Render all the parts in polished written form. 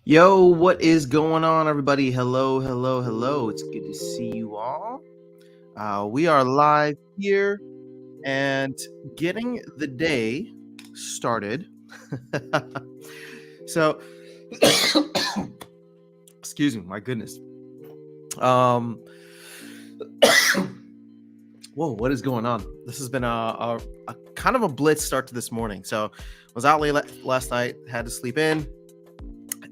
Yo, what is going on, everybody? Hello, hello, hello. It's good to see you all. We are live here and getting the day started. So, excuse me, my goodness. Um, Whoa, what is going on? This has been a kind of a blitz start to this morning. So, was out late last night, had to sleep in,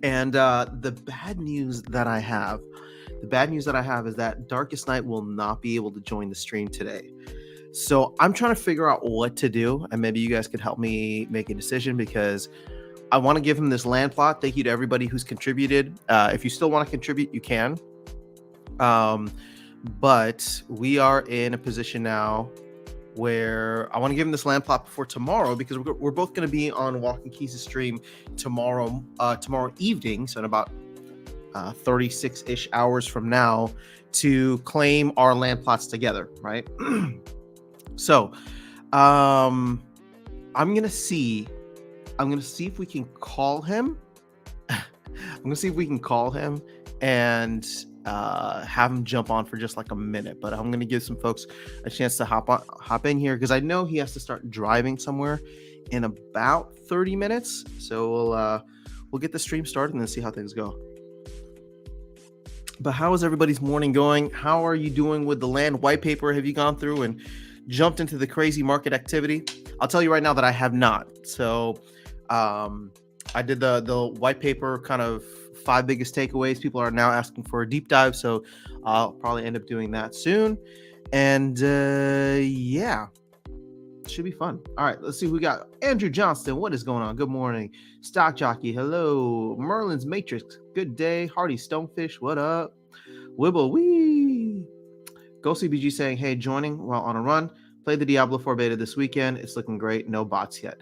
and the bad news that I have. The bad news that I have is that Darkest Night will not be able to join the stream today. So I'm trying to figure out what to do, and maybe you guys could help me make a decision because I want to give him this land plot. Thank you to everybody who's contributed. If you still want to contribute, you can. But we are in a position now where I want to give him this land plot before tomorrow because we're both going to be on Walking Keys' stream tomorrow evening, so in about 36-ish hours from now, to claim our land plots together, right? So I'm gonna see if we can call him. I'm gonna see if we can call him and have him jump on for just like a minute, but I'm gonna give some folks a chance to hop in here because I know he has to start driving somewhere in about 30 minutes. So we'll get the stream started and then see how things go. But how is everybody's morning going? How are you doing with the land white paper? Have you gone through and jumped into the crazy market activity? I'll tell you right now that I have not. So I did the white paper kind of 5 biggest takeaways. People are now asking for a deep dive, so I'll probably end up doing that soon. And yeah, should be fun. All right, let's see who we got. Andrew Johnston, what is going on? Good morning. Stock Jockey, hello. Merlin's Matrix, good day. Hardy Stonefish, what up? Wibble, wee. Ghost CBG saying, hey, joining while on a run. Played the Diablo 4 beta this weekend. It's looking great. No bots yet.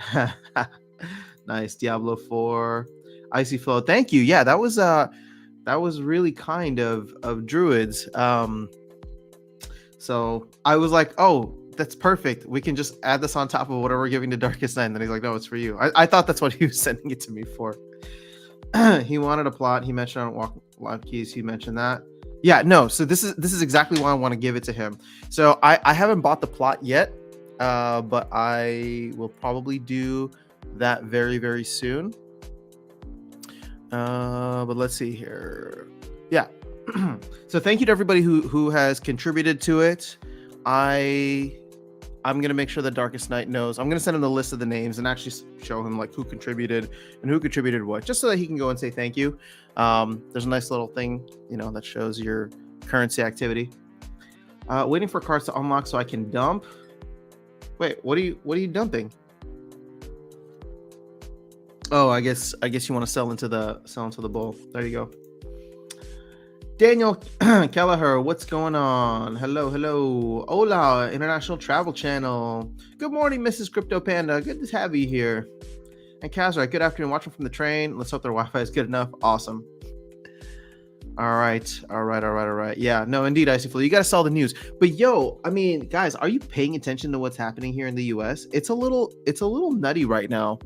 Nice. Diablo 4. Icy Flow. Thank you. Yeah, that was really kind of Druids. So I was like, oh, that's perfect. We can just add this on top of whatever we're giving to Darkest Night. And then he's like, no, it's for you. I thought that's what he was sending it to me for. He wanted a plot. He mentioned on Walk Live Keys. He mentioned that. Yeah, no. So this is exactly why I want to give it to him. So I haven't bought the plot yet, but I will probably do that very, very soon. But let's see here. Yeah. So thank you to everybody who has contributed to it. I'm gonna make sure that Darkest Night knows. I'm gonna send him the list of the names and actually show him like who contributed and who contributed what, just so that he can go and say thank you. There's a nice little thing, that shows your currency activity. Waiting for cards to unlock so I can dump. Wait, what are you dumping? Oh, I guess you want to sell into the bull. There you go. Daniel Kelleher, what's going on? Hello. Hola, International Travel Channel. Good morning, Mrs. Crypto Panda. Good to have you here. And Kazra, good afternoon. Watching from the train. Let's hope their Wi-Fi is good enough. Awesome. All right. Yeah, no, indeed, Icy Flow. You got to sell the news. But yo, I mean, guys, are you paying attention to what's happening here in the US? It's a little nutty right now.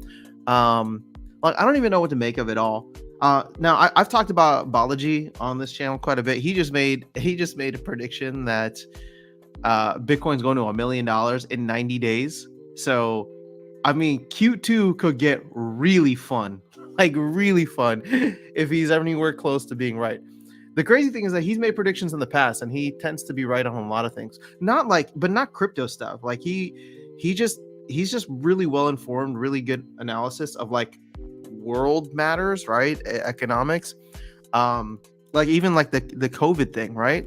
Like I don't even know what to make of it all. Now I've talked about Balaji on this channel quite a bit. He just made a prediction that Bitcoin's going to $1 million in 90 days. So, I mean, Q2 could get really fun, like really fun, if he's anywhere close to being right. The crazy thing is that he's made predictions in the past, and he tends to be right on a lot of things. Not crypto stuff. Like he's just really well informed, really good analysis of like world matters, right? Economics, like even like the COVID thing, right?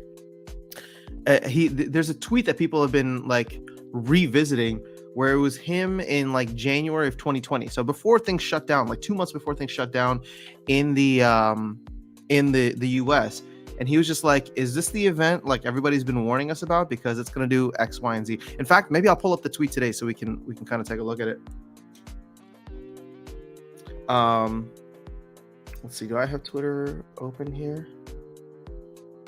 There's a tweet that people have been like revisiting where it was him in like January of 2020, so before things shut down, like 2 months before things shut down in the US, and he was just like, is this the event like everybody's been warning us about, because it's going to do X, Y, and Z. In fact, maybe I'll pull up the tweet today so we can kind of take a look at it. Let's see. Do I have Twitter open here?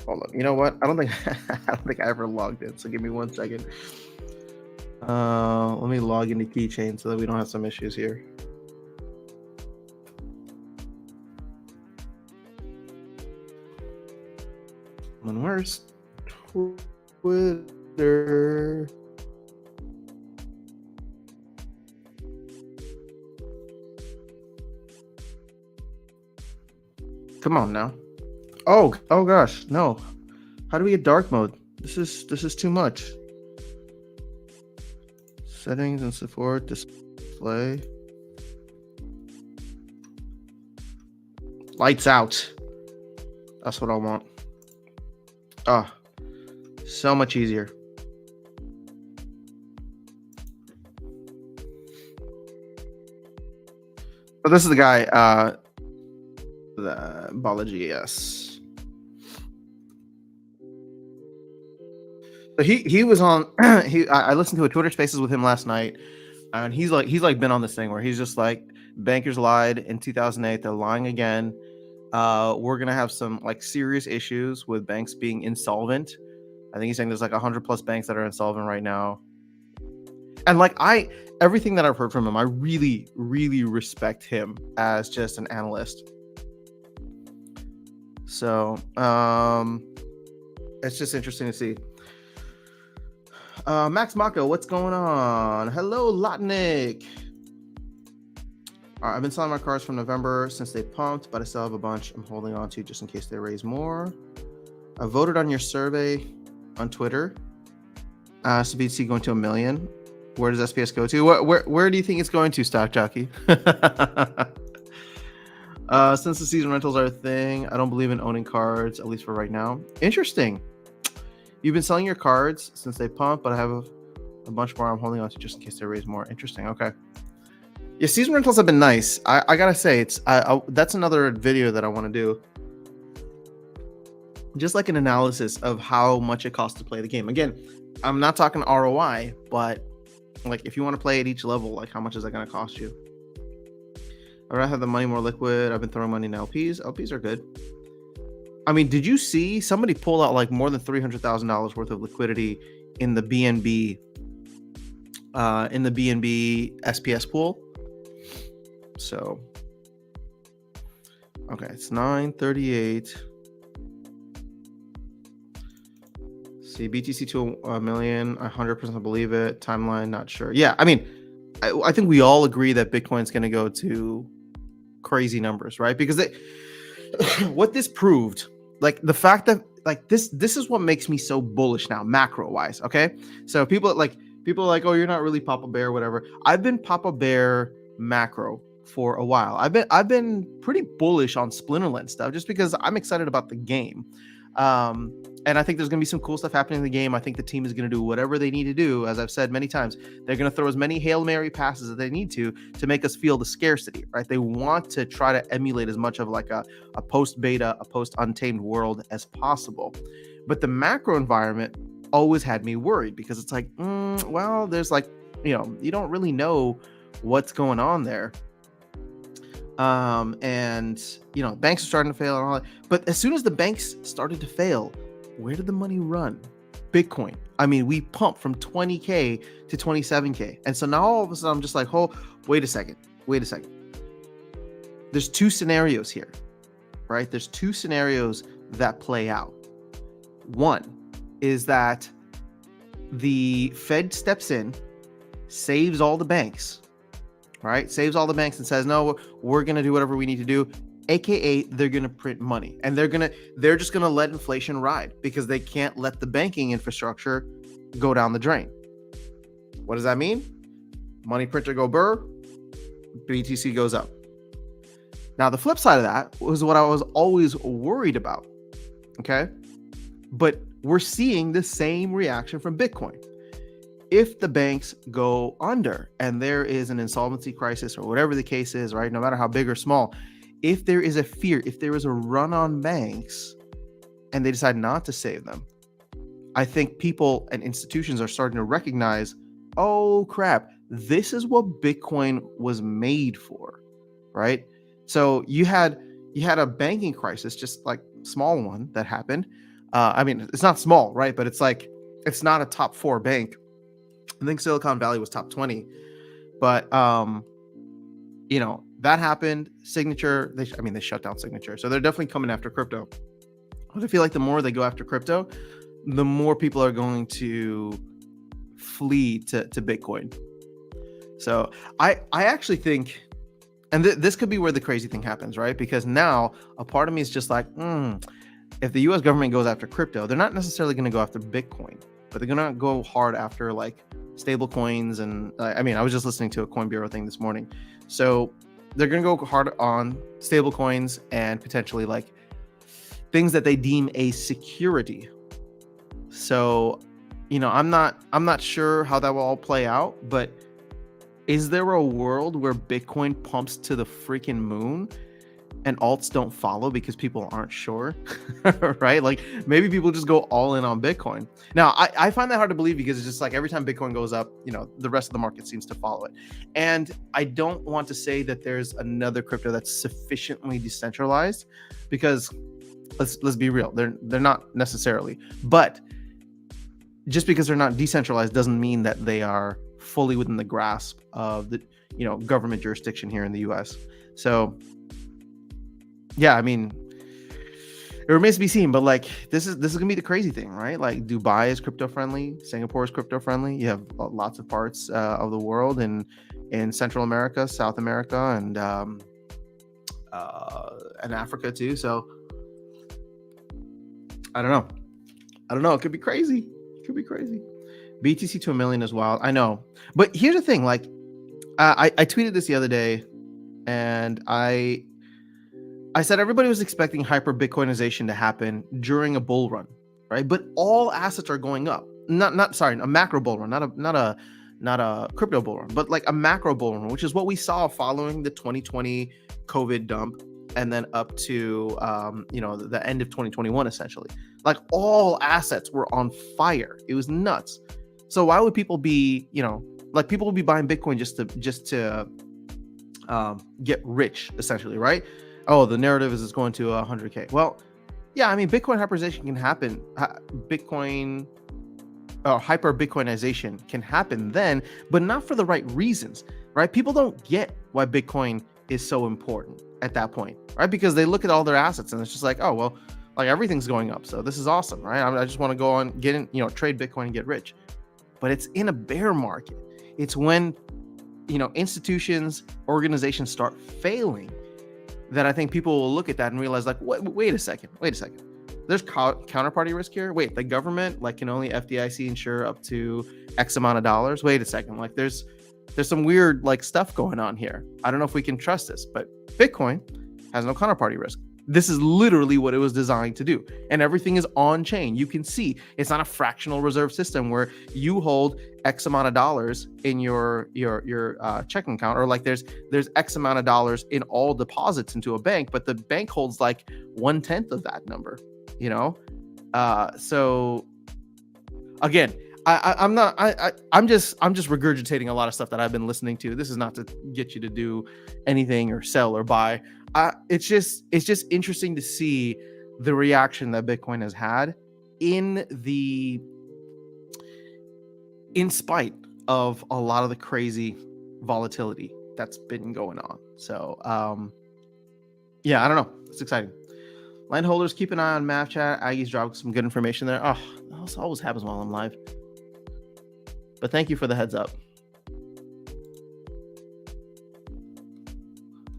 Hold on. You know what? I don't think I ever logged in. So give me 1 second. Let me log into Keychain. Keychain so that we don't have some issues here. doing? Where's Twitter? Come on now. Oh gosh, no. How do we get dark mode? This is too much. Settings and support display. Lights out. That's what I want. Ah, so much easier. But this is the guy, the Balaji, yes. So he was on. I listened to a Twitter Spaces with him last night, and he's like been on this thing where he's just like, bankers lied in 2008. They're lying again. We're gonna have some like serious issues with banks being insolvent. I think he's saying there's like 100+ banks that are insolvent right now. And like everything that I've heard from him, I really, really respect him as just an analyst. So it's just interesting to see. Max Mako, what's going on? Hello, Lotnik. I've been selling my cars from November since they pumped, but I still have a bunch I'm holding on to just in case they raise more. I voted on your survey on Twitter. So BTC going to 1 million. Where does SPS go to? Where do you think it's going to, Stock Jockey? Since the season rentals are a thing, I don't believe in owning cards, at least for right now. Interesting. You've been selling your cards since they pump, but I have a bunch more I'm holding on to just in case they raise more. Interesting. Okay. Yeah, season rentals have been nice. I gotta say, that's another video that I want to do. Just like an analysis of how much it costs to play the game. Again, I'm not talking ROI, but like if you want to play at each level, like how much is that going to cost you? I'd rather have the money more liquid. I've been throwing money in LPs. LPs are good. I mean, did you see somebody pull out like more than $300,000 worth of liquidity in the BNB SPS pool? So, okay, it's 938. See, BTC to 1 million, 100% believe it. Timeline, not sure. Yeah, I mean, I think we all agree that Bitcoin's going to go to crazy numbers, right? Because what this proved, like the fact that like this is what makes me so bullish now, macro wise. Okay, so people are like, oh, you're not really Papa Bear, whatever. I've been Papa Bear macro for a while. I've been pretty bullish on Splinterlands stuff just because I'm excited about the game. And I think there's going to be some cool stuff happening in the game. I think the team is going to do whatever they need to do. As I've said many times, they're going to throw as many Hail Mary passes as they need to make us feel the scarcity, right? They want to try to emulate as much of like a post-beta, a post-untamed world as possible. But the macro environment always had me worried because it's like, well, there's like, you don't really know what's going on there. And banks are starting to fail and all that. But as soon as the banks started to fail, where did the money run? Bitcoin. I mean, we pumped from 20K to 27K. And so now all of a sudden I'm just like, oh, wait a second. There's two scenarios here, right? There's two scenarios that play out. One is that the Fed steps in, saves all the banks, right? Saves all the banks and says, no, we're going to do whatever we need to do. AKA they're going to print money and they're just going to let inflation ride because they can't let the banking infrastructure go down the drain. What does that mean? Money printer go burr, BTC goes up. Now, the flip side of that was what I was always worried about. Okay. But we're seeing the same reaction from Bitcoin. If the banks go under and there is an insolvency crisis or whatever the case is, right? No matter how big or small, if there is a fear, if there is a run on banks and they decide not to save them, I think people and institutions are starting to recognize, oh crap, this is what Bitcoin was made for, right? So you had a banking crisis, just like small one that happened. I mean, it's not small, right? But it's like, it's not a top 4 bank. I think Silicon Valley was top 20, but that happened. Signature, they shut down Signature, so they're definitely coming after crypto. But I feel like the more they go after crypto, the more people are going to flee to Bitcoin. So I actually think, and this could be where the crazy thing happens, right? Because now a part of me is just like, if the U.S. government goes after crypto, they're not necessarily going to go after Bitcoin, but they're going to go hard after like stable coins. And I mean, I was just listening to a Coin Bureau thing this morning. So they're going to go hard on stable coins and potentially like things that they deem a security. So, I'm not sure how that will all play out, but is there a world where Bitcoin pumps to the freaking moon and alts don't follow because people aren't sure? Right? Like maybe people just go all in on Bitcoin. Now, I find that hard to believe because it's just like every time Bitcoin goes up, the rest of the market seems to follow it. And I don't want to say that there's another crypto that's sufficiently decentralized, because let's be real, they're not necessarily. But just because they're not decentralized doesn't mean that they are fully within the grasp of the government jurisdiction here in the US. So yeah, I mean, it remains to be seen, but like this is gonna be the crazy thing, right? Like Dubai is crypto friendly, Singapore is crypto friendly. You have lots of parts of the world in Central America, South America, and Africa too. So I don't know. It could be crazy. BTC to $1 million is wild. I know. But here's the thing. Like, I tweeted this the other day, and I said everybody was expecting hyper Bitcoinization to happen during a bull run, right? But all assets are going up. A macro bull run, not a crypto bull run, but like a macro bull run, which is what we saw following the 2020 COVID dump, and then up to the end of 2021, essentially. Like all assets were on fire. It was nuts. So why would people be, people will be buying Bitcoin just to get rich, essentially, right? Oh, the narrative is it's going to 100K. Well, yeah, I mean, Bitcoin hyperization can happen. Hyper Bitcoinization can happen then, but not for the right reasons, right? People don't get why Bitcoin is so important at that point, right? Because they look at all their assets and it's just like, oh, well, like everything's going up, so this is awesome, right? I just want to go on, get in, trade Bitcoin and get rich. But it's in a bear market. It's when, institutions, organizations start failing that I think people will look at that and realize, like, wait a second. There's counterparty risk here. Wait, the government can only FDIC insure up to X amount of dollars. Wait a second. Like there's some weird stuff going on here. I don't know if we can trust this, but Bitcoin has no counterparty risk. This is literally what it was designed to do. And everything is on chain. You can see it's not a fractional reserve system where you hold X amount of dollars in your checking account, or there's X amount of dollars in all deposits into a bank, but the bank holds 1/10 of that number, so again, I'm just regurgitating a lot of stuff that I've been listening to. This is not to get you to do anything or sell or buy. It's just interesting to see the reaction that Bitcoin has had in spite of a lot of the crazy volatility that's been going on. So yeah, I don't know. It's exciting. Landholders, keep an eye on Math Chat. Aggie's dropped some good information there. Oh, this always happens while I'm live. But thank you for the heads up.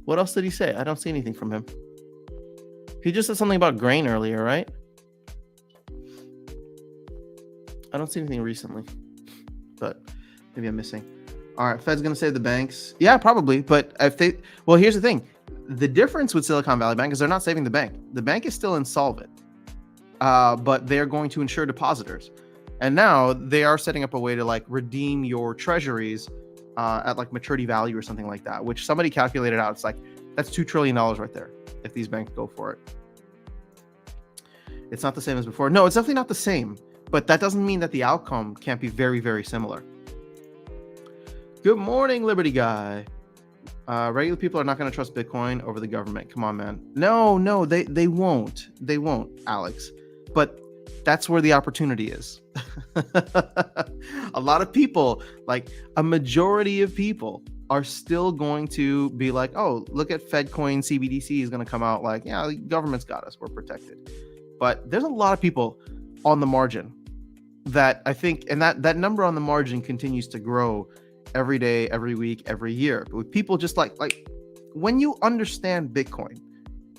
What else did he say? I don't see anything from him. He just said something about grain earlier, right? I don't see anything recently, but maybe I'm missing. All right, Fed's going to save the banks. Yeah, probably. But here's the thing. The difference with Silicon Valley Bank is they're not saving the bank. The bank is still insolvent, but they're going to insure depositors. And now they are setting up a way to redeem your treasuries at maturity value or something like that, which somebody calculated out. It's that's $2 trillion right there if these banks go for it. It's not the same as before. No, it's definitely not the same, but that doesn't mean that the outcome can't be very, very similar. Good morning, Liberty Guy. Regular people are not going to trust Bitcoin over the government. Come on, man. No, they won't. They won't, Alex. But that's where the opportunity is. A lot of people, a majority of people, are still going to be like, oh, look at FedCoin CBDC is going to come out yeah, the government's got us. We're protected. but there's a lot of people on the margin that I think, and that number on the margin continues to grow every day, every week, every year. With people just like when you understand Bitcoin,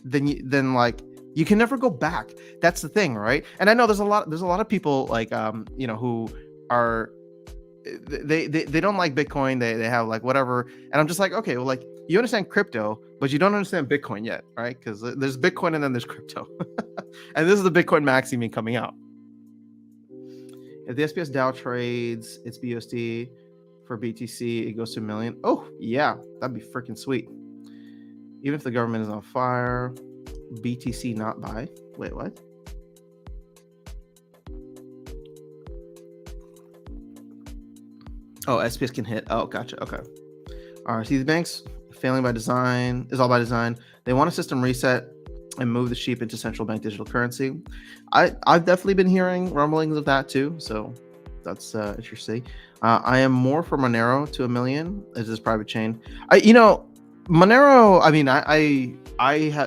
then like you can never go back. That's the thing, right? And I know there's a lot of people like who are they don't like Bitcoin. They have like whatever, and I'm just like, okay, well, like you understand crypto, but you don't understand Bitcoin yet, right? Because there's Bitcoin and then there's crypto, and this is the Bitcoin maxi coming out. If the SPS DAO trades its BUSD for BTC, it goes to $1 million. Oh yeah, that'd be freaking sweet. Even if the government is on fire, BTC not buy. Wait, what? Oh, SPS can hit. Oh, gotcha. Okay. All right. See, the banks failing by design is all by design. They want a system reset and move the sheep into central bank digital currency. I've definitely been hearing rumblings of that too. So that's interesting. I am more for Monero to $1 million as this private chain. Monero. I mean, I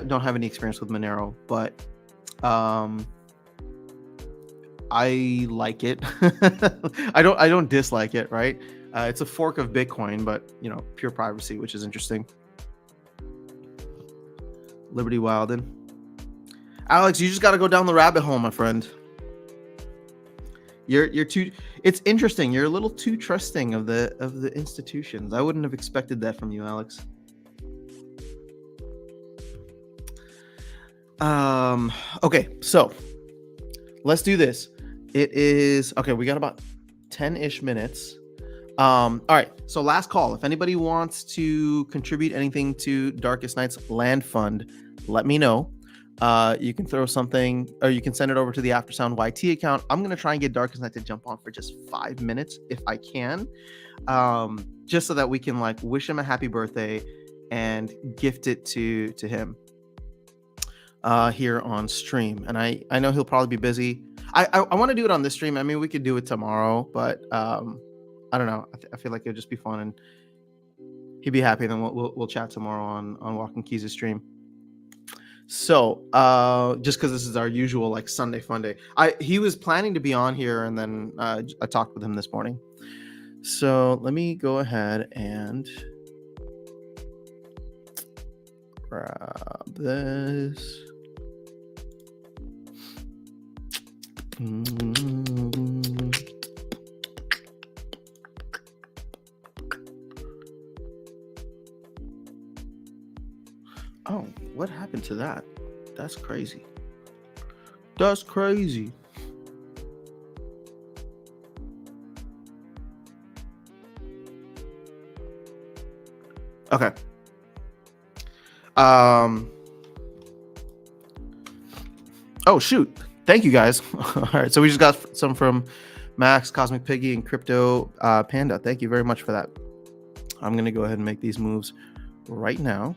don't have any experience with Monero, but I like it. I don't dislike it, right? It's a fork of Bitcoin, but pure privacy, which is interesting. Liberty Wilden. Alex, you just got to go down the rabbit hole, my friend. You're too. It's interesting. You're a little too trusting of the institutions. I wouldn't have expected that from you, Alex. Okay, so let's do this. It is okay. We got about 10-ish minutes. All right. So last call. If anybody wants to contribute anything to Darkest Night's Land Fund, let me know. You can throw something, or you can send it over to the Aftersound YT account. I'm gonna try and get Darkest Night to jump on for just 5 minutes if I can, just so that we can like wish him a happy birthday and gift it to him here on stream. And I know he'll probably be busy. I want to do it on this stream. I mean, we could do it tomorrow, but I don't know. I feel like it'll just be fun, and he'd be happy. Then we'll chat tomorrow on Walking Keys' stream. So just because this is our usual like Sunday fun day, he was planning to be on here, and then I talked with him this morning. So let me go ahead and grab this. Oh, what happened to that? That's crazy. That's crazy. Okay. Oh shoot. Thank you guys. All right. So we just got some from Max, Cosmic Piggy, and Crypto Panda. Thank you very much for that. I'm going to go ahead and make these moves right now.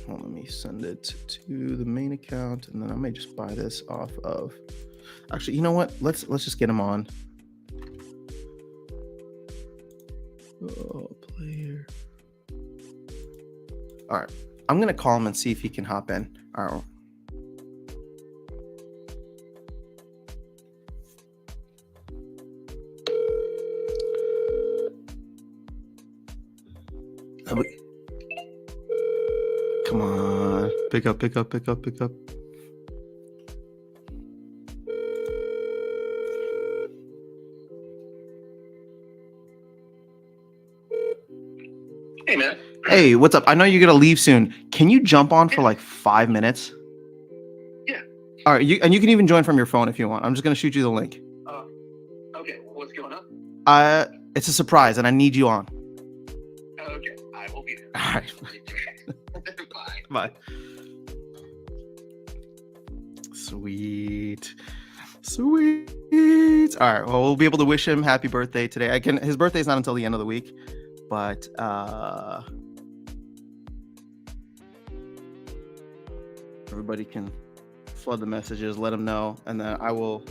Well, let me send it to the main account, and then I may just buy this off of. Actually, you know what? Let's just get him on. Oh, player. All right, I'm gonna call him and see if he can hop in. All right. Come on, pick up. Hey, man. Hey, what's up? I know you're gonna leave soon. Can you jump on for like 5 minutes? Yeah. All right, you can even join from your phone if you want. I'm just gonna shoot you the link. Okay. What's going on? It's a surprise, and I need you on. Okay, I will be there. All right. Bye. Bye. Sweet. All right. Well, we'll be able to wish him happy birthday today. His birthday's not until the end of the week, but everybody can flood the messages, let him know, and then I will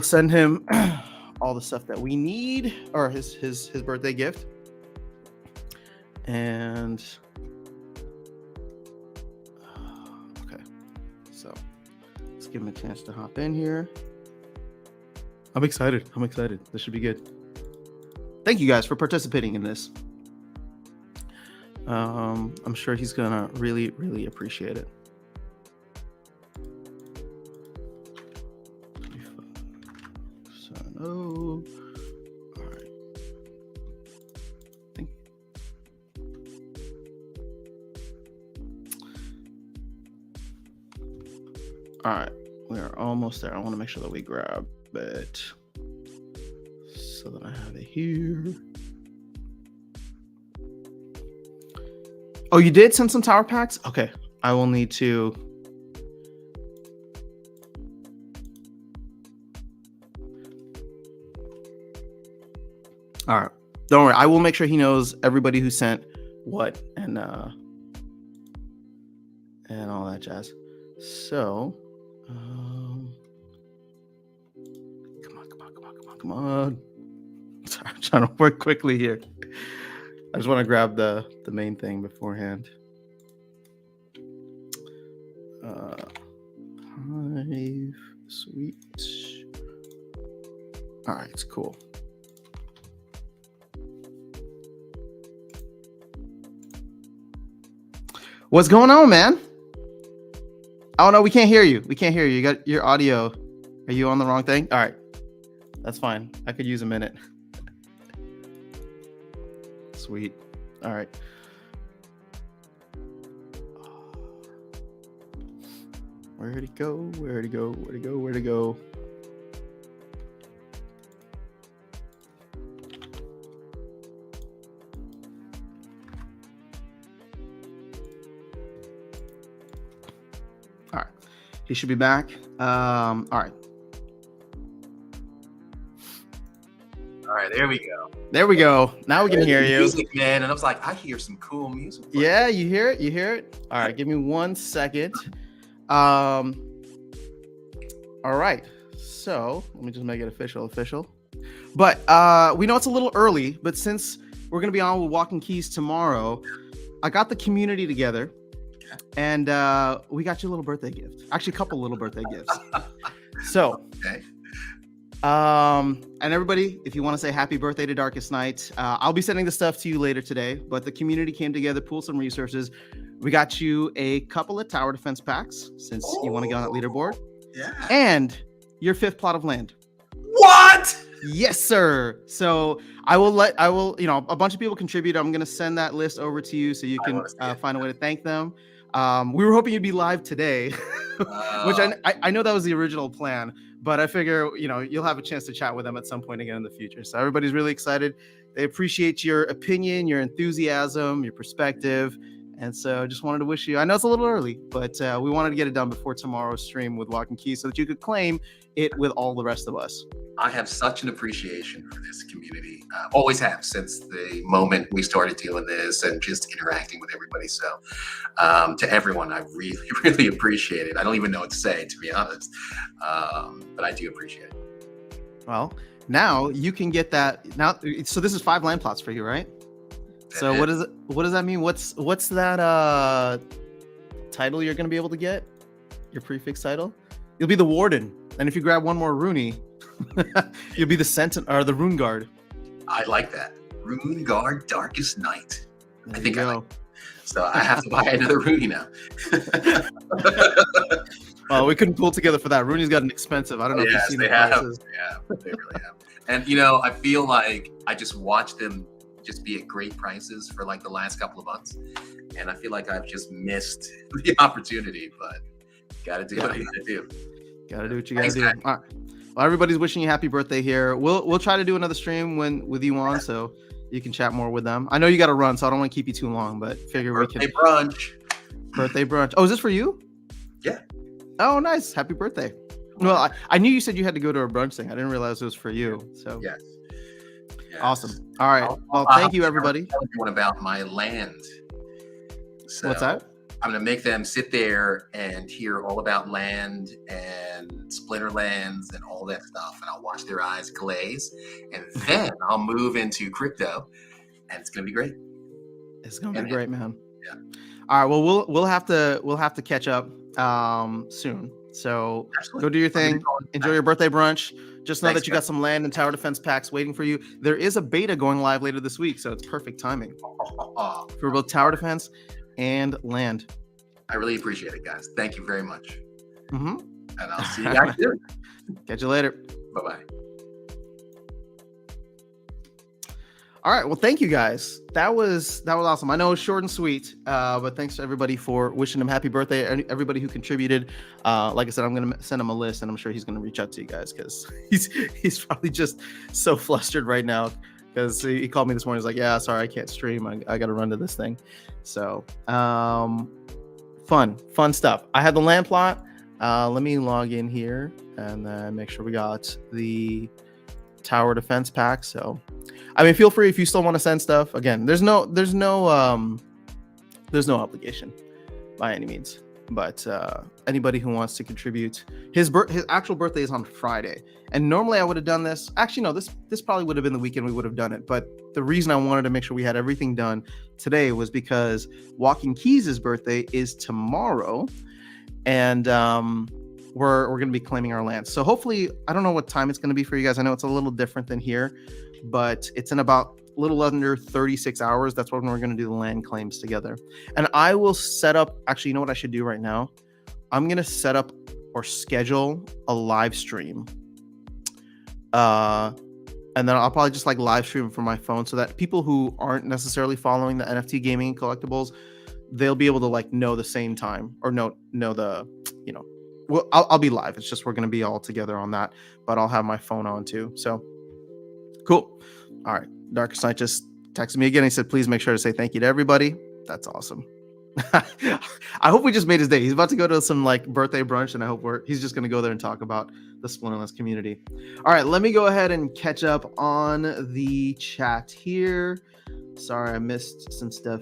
send him all the stuff that we need, or his birthday gift. And okay, so let's give him a chance to hop in here. I'm excited. This should be good. Thank you guys for participating in this. I'm sure he's gonna really, really appreciate it. Oh, all right. All right, we are almost there. I want to make sure that we grab it so that I have it here. Oh, you did send some tower packs? Okay, I will need to. All right, don't worry. I will make sure he knows everybody who sent what and all that jazz. So, come on. Sorry, I'm trying to work quickly here. I just want to grab the main thing beforehand. Hive, sweet. All right, it's cool. What's going on, man? Oh no, we can't hear you. You got your audio. Are you on the wrong thing? All right, that's fine. I could use a minute. Sweet. All right. Where'd it go? All right. He should be back. All right. All right, there we go. Now we can hear you. Music, man, and I was like, I hear some cool music. Yeah, you hear it? All right, give me 1 second. All right. So let me just make it official. But we know it's a little early, but since we're gonna be on with Walking Keys tomorrow, I got the community together, and we got you a little birthday gift. Actually, a couple little birthday gifts. So. Okay. And everybody, if you want to say happy birthday to Darkest Night, I'll be sending the stuff to you later today, but the community came together, pooled some resources. We got you a couple of tower defense packs since you want to get on that leaderboard. Yeah. And your 5th plot of land. What? Yes, sir. So I will, a bunch of people contribute. I'm going to send that list over to you so you can find a way to thank them. We were hoping you'd be live today, which I know that was the original plan, but I figure, you'll have a chance to chat with them at some point again in the future. So everybody's really excited. They appreciate your opinion, your enthusiasm, your perspective. And so just wanted to wish you, I know it's a little early, but we wanted to get it done before tomorrow's stream with Walking Keys so that you could claim it with all the rest of us. I have such an appreciation for this community. Always have since the moment we started doing this and just interacting with everybody. So to everyone, I really, really appreciate it. I don't even know what to say, to be honest, but I do appreciate it. Well, now you can get that. Now, so this is 5 land plots for you, right? So what does that mean? What's that title you're going to be able to get? Your prefix title? You'll be the Warden. And if you grab one more Rooney, you'll be the Sentinel or the Rune Guard. I like that. Rune Guard Darkest Night. There I think you I go. like that. So I have to buy another Rooney now. Well, we couldn't pull together for that. Rooney's got an expensive. I don't know if you've seen the prices. Yeah, they really have. And I feel like I just watched them just be at great prices for like the last couple of months, and I feel like I've just missed the opportunity. But gotta do what I gotta do. Gotta do what you gotta do. All right. Well, everybody's wishing you happy birthday here. We'll try to do another stream with you on, so you can chat more with them. I know you got to run, so I don't want to keep you too long, but figure we can. Birthday brunch. Oh, is this for you? Yeah. Oh, nice. Happy birthday. Well, I knew you said you had to go to a brunch thing. I didn't realize it was for you. So yes. Awesome. All right. Well, thank you, everybody. Tell everyone about my land. So, what's that? I'm going to make them sit there and hear all about land and Splinterlands and all that stuff. And I'll watch their eyes glaze. And then I'll move into crypto. And it's going to be great. It's going to be great, man. Yeah. All right. Well, we'll have to catch up soon. So Absolutely. Go do your thing. Enjoy your birthday brunch. Just know that you got some land and tower defense packs waiting for you. There is a beta going live later this week, so it's perfect timing for both tower defense and land. I really appreciate it, guys. Thank you very much. Mm-hmm. And I'll see you guys soon. Catch you later. Bye-bye. All right. Well, thank you guys. That was awesome. I know it's short and sweet, but thanks to everybody for wishing him happy birthday. Everybody who contributed. Like I said, I'm going to send him a list, and I'm sure he's going to reach out to you guys because he's probably just so flustered right now because he called me this morning. He's like, "Yeah, sorry, I can't stream. I got to run to this thing." So, fun stuff. I had the land plot. Let me log in here and then make sure we got the tower defense pack. So. I mean, feel free if you still want to send stuff. Again, there's no obligation by any means. But anybody who wants to contribute, his actual birthday is on Friday, and normally I would have done this. Actually, no, this probably would have been the weekend we would have done it. But the reason I wanted to make sure we had everything done today was because Walking Keys' birthday is tomorrow, and we're going to be claiming our land. So hopefully, I don't know what time it's going to be for you guys. I know it's a little different than here, but it's in about a little under 36 hours. That's when we're going to do the land claims together. And I will set up, actually, you know what I should do right now? I'm going to set up or schedule a live stream. And then I'll probably just like live stream from my phone so that people who aren't necessarily following the NFT gaming collectibles, they'll be able to like know the same time or know the, you know, well, I'll be live. It's just, we're going to be all together on that, but I'll have my phone on too. So cool. All right. Darkest Knight just texted me again. He said, please make sure to say thank you to everybody. That's awesome. I hope we just made his day. He's about to go to some like birthday brunch, and I hope he's just going to go there and talk about the Splinterlands community. All right. Let me go ahead and catch up on the chat here. Sorry, I missed some stuff.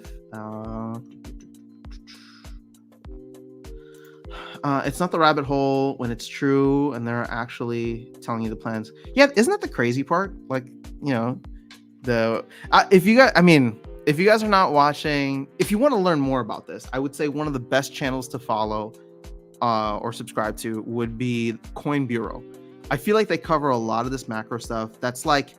It's not the rabbit hole when it's true and they're actually telling you the plans. Yeah, isn't that the crazy part? Like, you know, if you guys are not watching, if you want to learn more about this, I would say one of the best channels to follow or subscribe to would be Coin Bureau. I feel like they cover a lot of this macro stuff. That's like,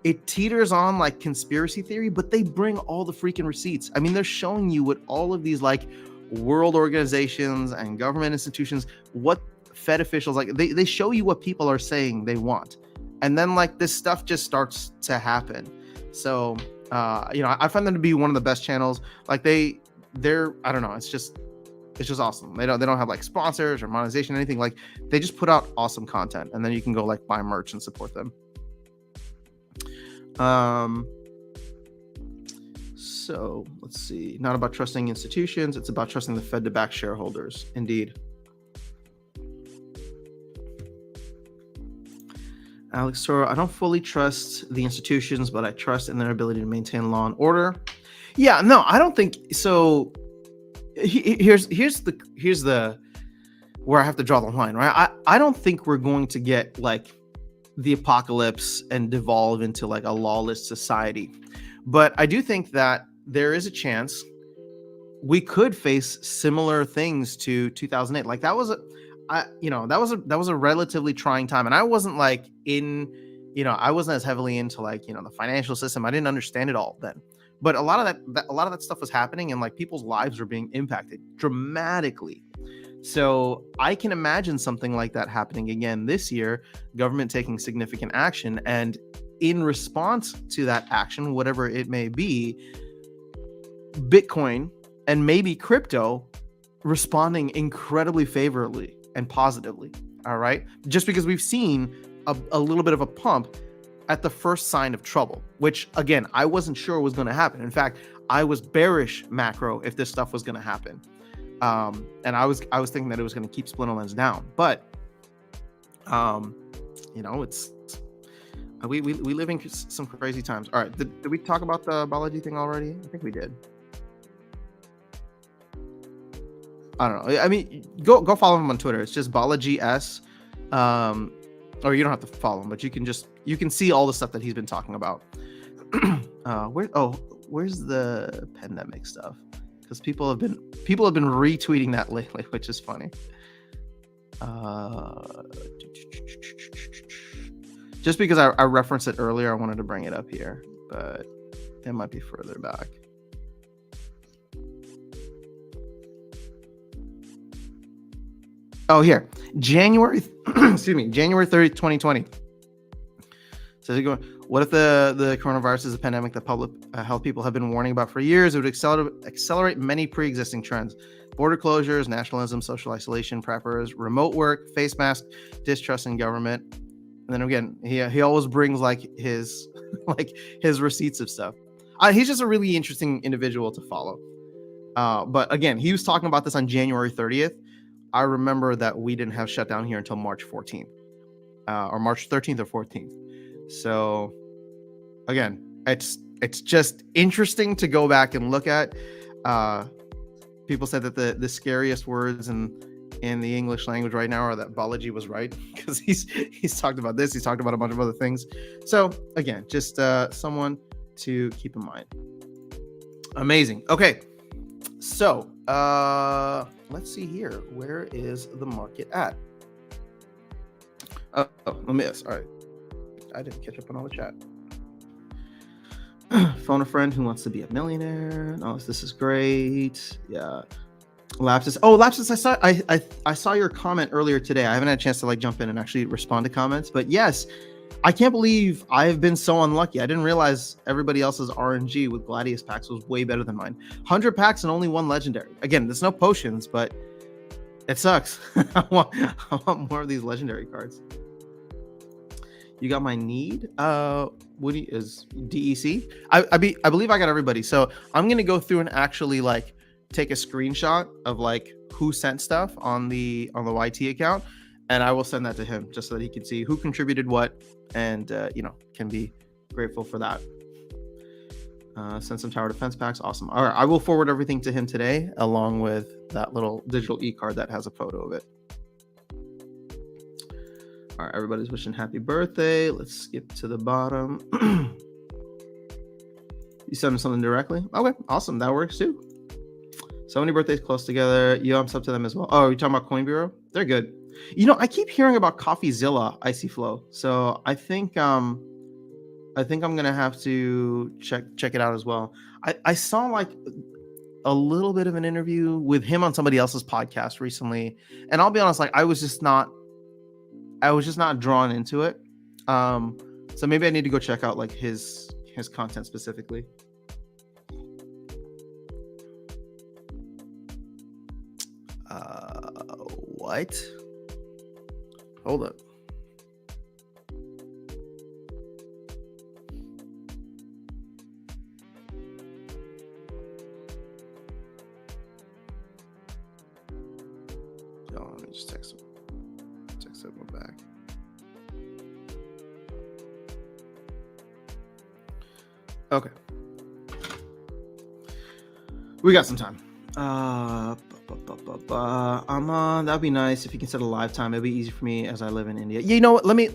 it teeters on like conspiracy theory, but they bring all the freaking receipts. I mean, they're showing you what all of these like world organizations and government institutions, what Fed officials, like they show you what people are saying they want. And then like this stuff just starts to happen. So, you know, I find them to be one of the best channels. Like they're, I don't know. It's just awesome. They don't have like sponsors or monetization, anything. Like they just put out awesome content, and then you can go like buy merch and support them. So let's see. Not about trusting institutions. It's about trusting the Fed to back shareholders. Indeed. Alex Toro, I don't fully trust the institutions, but I trust in their ability to maintain law and order. Yeah, no, I don't think so. Here's the where I have to draw the line, right? I don't think we're going to get like the apocalypse and devolve into like a lawless society. But I do think that there is a chance we could face similar things to 2008. Like that was a relatively trying time, and I wasn't like I wasn't as heavily into like, the financial system. I didn't understand it all then. But a lot of that stuff was happening, and like people's lives were being impacted dramatically. So I can imagine something like that happening again this year, government taking significant action, and in response to that action, whatever it may be, Bitcoin and maybe crypto responding incredibly favorably and positively. All right. Just because we've seen a little bit of a pump at the first sign of trouble, which again, I wasn't sure was going to happen. In fact, I was bearish macro if this stuff was going to happen. And I was thinking that it was going to keep Splinterlands down, but it's we live in some crazy times. All right, did we talk about the Balaji thing already? I think we did. I don't know. I mean, go follow him on Twitter. It's just Balaji S. Or you don't have to follow him, but you can see all the stuff that he's been talking about. Where's the pandemic stuff? Because people have been retweeting that lately, which is funny. Just because I referenced it earlier, I wanted to bring it up here, but it might be further back. Oh, here, January 30th, 2020. So what if the coronavirus is a pandemic that public health people have been warning about for years? It would accelerate many pre-existing trends: border closures, nationalism, social isolation, preppers, remote work, face mask, distrust in government. And then again, he always brings like his receipts of stuff. He's just a really interesting individual to follow. But again, he was talking about this on January 30th. I remember that we didn't have shutdown here until March 14th, or March 13th or 14th. So again, it's just interesting to go back and look at. People said that the scariest words in the English language right now are that Balaji was right, because he's talked about this. He's talked about a bunch of other things. So again, just someone to keep in mind. Amazing. Okay. So let's see here. Where is the market at? Oh, let me guess. All right. I didn't catch up on all the chat. Phone a friend who wants to be a millionaire. No, this is great. Yeah. Lapsus. Oh, Lapsus, I saw your comment earlier today. I haven't had a chance to jump in and actually respond to comments, but yes, I can't believe I've been so unlucky. I didn't realize everybody else's RNG with Gladius packs was way better than mine. 100 packs and only one legendary. Again, there's no potions, but it sucks. I want more of these legendary cards. You got my need? Woody is DEC. I believe I got everybody. So I'm gonna go through and actually take a screenshot of who sent stuff on the YT account, and I will send that to him just so that he can see who contributed what, and can be grateful for that. Send some tower defense packs. Awesome. All right, I will forward everything to him today, along with that little digital e-card that has a photo of it. All right, everybody's wishing happy birthday. Let's skip to the bottom. You send them something directly? Okay, awesome. That works too. So many birthdays close together. I'm sub to them as well. Oh, are you talking about Coin Bureau? They're good. I keep hearing about CoffeeZilla Icy Flow. So I think I'm gonna have to check it out as well. I saw a little bit of an interview with him on somebody else's podcast recently, and I'll be honest, I was just not drawn into it. So maybe I need to go check out his content specifically. What? Hold up. Oh, let me just text him back. Okay. We got some time. That'd be nice if you can set a live time. It'd be easy for me as I live in India. You know what? Let me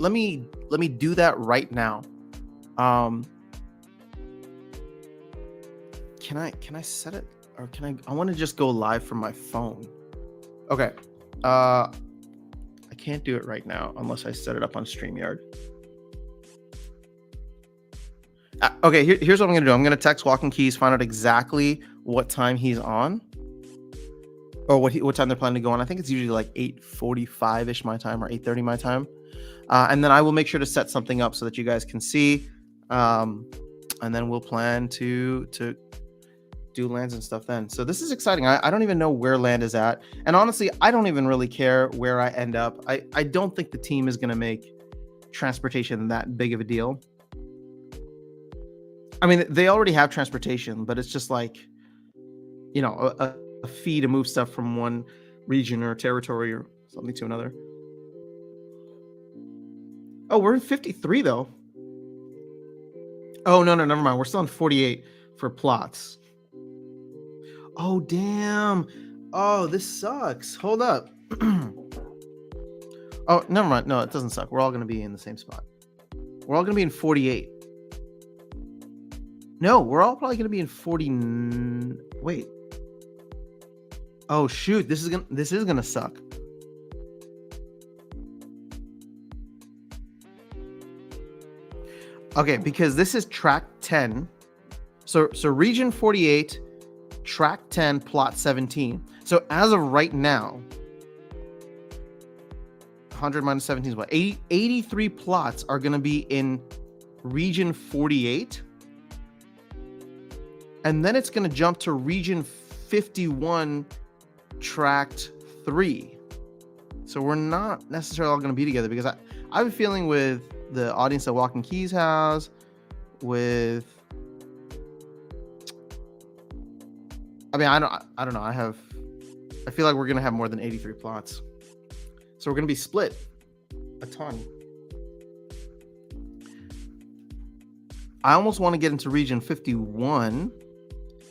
do that right now. Can I set it, or I want to just go live from my phone. Okay. I can't do it right now unless I set it up on StreamYard. Okay, here's what I'm gonna do. I'm gonna text Walking Keys, find out exactly what time he's on, or what time they're planning to go on. I think it's usually 8:45-ish my time, or 8:30 my time, and then I will make sure to set something up so that you guys can see, and then we'll plan to do lands and stuff then. So this is exciting. I don't even know where land is at, and honestly, I don't even really care where I end up. I don't think the team is gonna make transportation that big of a deal. I mean, they already have transportation, but it's just a fee to move stuff from one region or territory or something to another. Oh, we're in 53 though. Oh, no, never mind. We're still in 48 for plots. Oh, damn. Oh, this sucks. Hold up. Oh, never mind. No, it doesn't suck. We're all going to be in the same spot. We're all going to be in 48. No, we're all probably going to be in 40. Wait. Oh, shoot. This is going to suck. Okay, because this is track 10. So region 48, track 10, plot 17. So as of right now, 100 minus 17 is what? 83 plots are going to be in region 48. And then it's going to jump to region 51, tract 3. So we're not necessarily all going to be together, because I have a feeling with the audience that Walking Keys has, with, I mean, I don't know. I feel like we're going to have more than 83 plots. So we're going to be split a ton. I almost want to get into region 51,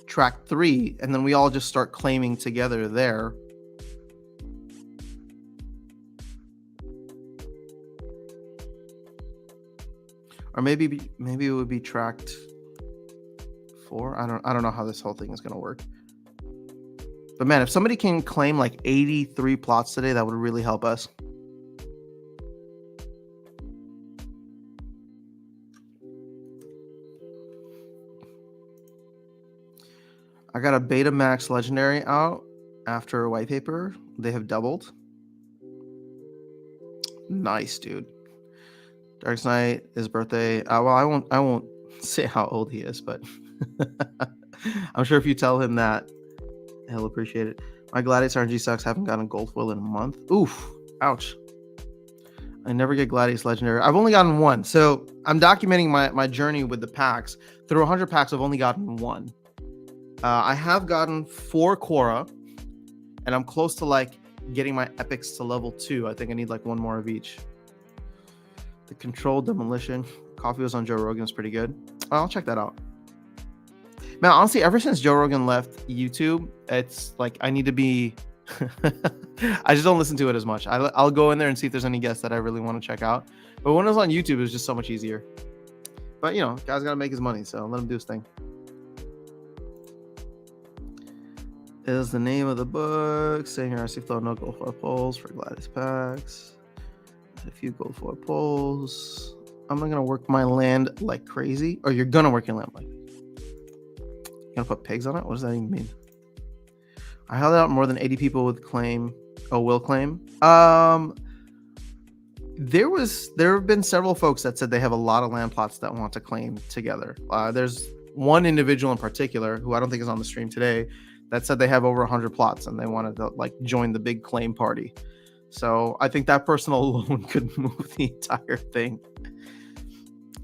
track 3, and then we all just start claiming together there. Or maybe it would be tracked 4. I don't know how this whole thing is going to work. But man, if somebody can claim like 83 plots today, that would really help us. I got a Beta Max Legendary out after a white paper. They have doubled. Nice, dude. Dark Knight, his birthday. Well, I won't say how old he is, but I'm sure if you tell him that, he'll appreciate it. My Gladius RNG sucks. Haven't gotten a gold foil in a month. Oof. Ouch. I never get Gladius Legendary. I've only gotten one. So I'm documenting my journey with the packs. Through 100 packs, I've only gotten one. I have gotten 4 Korra, and I'm close to like getting my epics to level 2. I think I need like one more of each. The Controlled Demolition. Coffee was on Joe Rogan. It's pretty good. I'll check that out. Man, honestly, ever since Joe Rogan left YouTube, it's like I need to be... I just don't listen to it as much. I'll go in there and see if there's any guests that I really want to check out. But when it was on YouTube, it was just so much easier. But, you know, guy's got to make his money, so let him do his thing. Is the name of the book. Saying here, I see flow no gold foil polls for Gladius packs. A few gold foil polls. I'm not going to work my land like crazy. Or you're going to work your land like crazy. You're going to put pigs on it? What does that even mean? I held out more than 80 people with claim. Oh, will claim. There have been several folks that said they have a lot of land plots that want to claim together. There's one individual in particular who I don't think is on the stream today that said they have over 100 plots and they wanted to like join the big claim party. So I think that person alone could move the entire thing.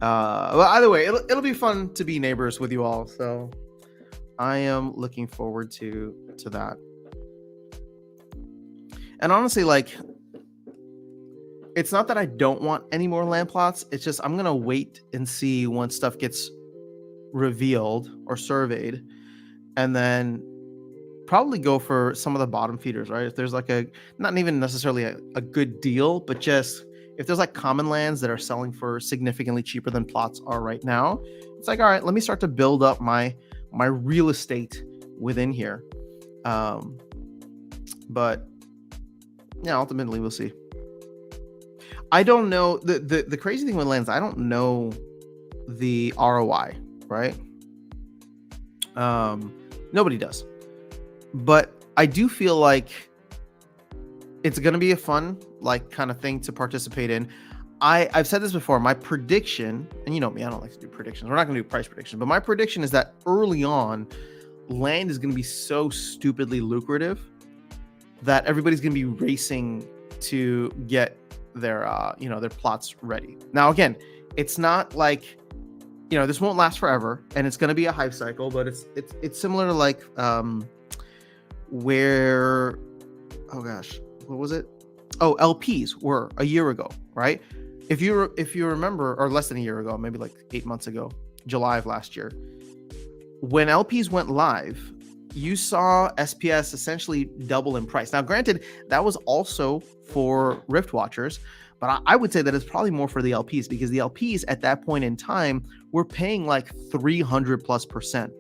Well, either way, it'll be fun to be neighbors with you all. So I am looking forward to that. And honestly, like, it's not that I don't want any more land plots. It's just I'm gonna wait and see once stuff gets revealed or surveyed, and then probably go for some of the bottom feeders, right? If there's like not even necessarily a good deal, but just if there's like common lands that are selling for significantly cheaper than plots are right now, it's like, all right, let me start to build up my real estate within here. But yeah, ultimately we'll see. I don't know the crazy thing with lands. I don't know the ROI, right? Nobody does. But I do feel like it's going to be a fun, like, kind of thing to participate in. I've said this before. My prediction, and you know me, I don't like to do predictions. We're not going to do price predictions, but my prediction is that early on, land is going to be so stupidly lucrative that everybody's going to be racing to get their their plots ready. Now, again, it's not like, this won't last forever, and it's going to be a hype cycle, but it's similar to like where, oh gosh, what was it? Oh, LPs were a year ago, right? If you remember, or less than a year ago, maybe like 8 months ago, July of last year, when LPs went live, you saw SPS essentially double in price. Now, granted, that was also for Rift Watchers, but I would say that it's probably more for the LPs, because the LPs at that point in time were paying like 300+%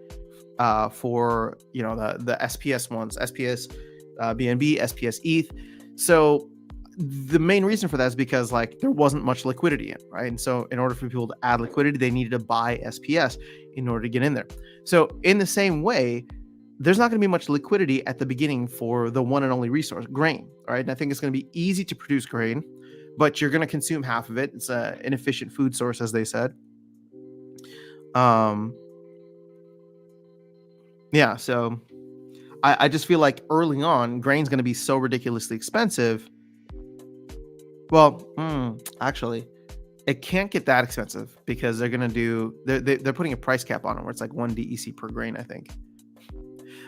for, you know, the SPS ones, SPS BNB, SPS ETH. So the main reason for that is because like there wasn't much liquidity in, right? And so in order for people to add liquidity, they needed to buy SPS in order to get in there. So in the same way, there's not going to be much liquidity at the beginning for the one and only resource, grain, right? And I think it's going to be easy to produce grain, but you're going to consume half of it. It's an inefficient food source, as they said. Yeah, so I just feel like early on, grain's going to be so ridiculously expensive. Well, actually, it can't get that expensive, because they're going to do, they're putting a price cap on it where it's like 1 DEC per grain, I think.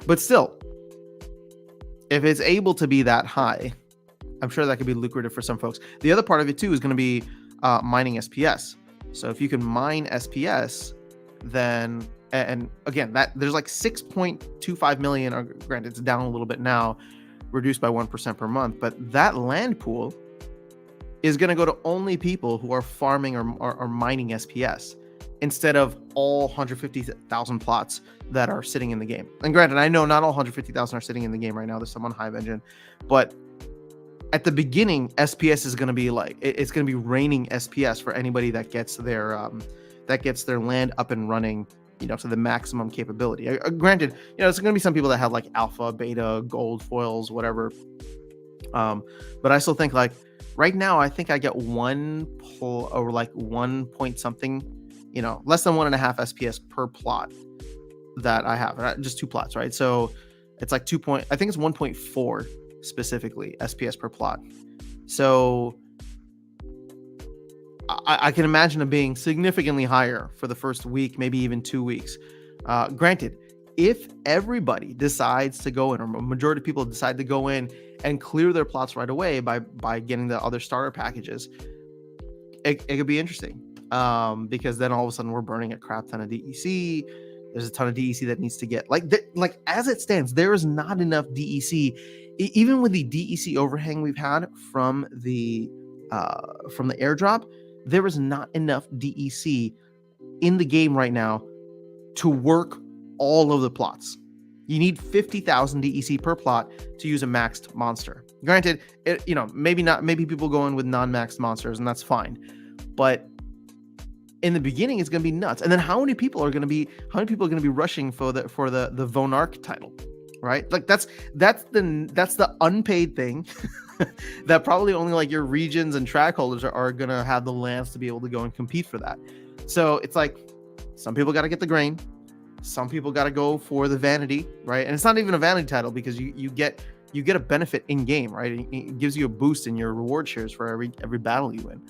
But still, if it's able to be that high, I'm sure that could be lucrative for some folks. The other part of it too is going to be mining SPS. So if you can mine SPS, then, and again, that there's like 6.25 million, or granted it's down a little bit now, reduced by 1% per month, but that land pool is going to go to only people who are farming or mining SPS, instead of all 150,000 plots that are sitting in the game. And granted, I know not all 150,000 are sitting in the game right now. There's some on Hive Engine, but at the beginning, SPS is going to be like, it's going to be raining SPS for anybody that gets their land up and running, you know, to the maximum capability. Granted, you know, there's going to be some people that have like alpha, beta, gold foils, whatever. But I still think like right now, I think I get 1 point something, you know, less than 1.5 SPS per plot that I have, just 2 plots, right? So it's like I think it's 1.4 specifically SPS per plot. So I can imagine it being significantly higher for the first week, maybe even 2 weeks. Granted, if everybody decides to go in, or a majority of people decide to go in and clear their plots right away by getting the other starter packages, it could be interesting. Because then all of a sudden we're burning a crap ton of DEC. There's a ton of DEC that needs to get like as it stands, there is not enough DEC, even with the DEC overhang we've had from the airdrop. There is not enough DEC in the game right now to work all of the plots. You need 50,000 DEC per plot to use a maxed monster. Granted, maybe people go in with non-maxed monsters, and that's fine, but in the beginning, it's going to be nuts. And then how many people are going to be rushing for the Vonarch title, right? Like that's the unpaid thing that probably only like your regions and track holders are going to have the lands to be able to go and compete for that. So it's like some people got to get the grain, some people got to go for the vanity, right? And it's not even a vanity title, because you get a benefit in game, right? It gives you a boost in your reward shares for every battle you win.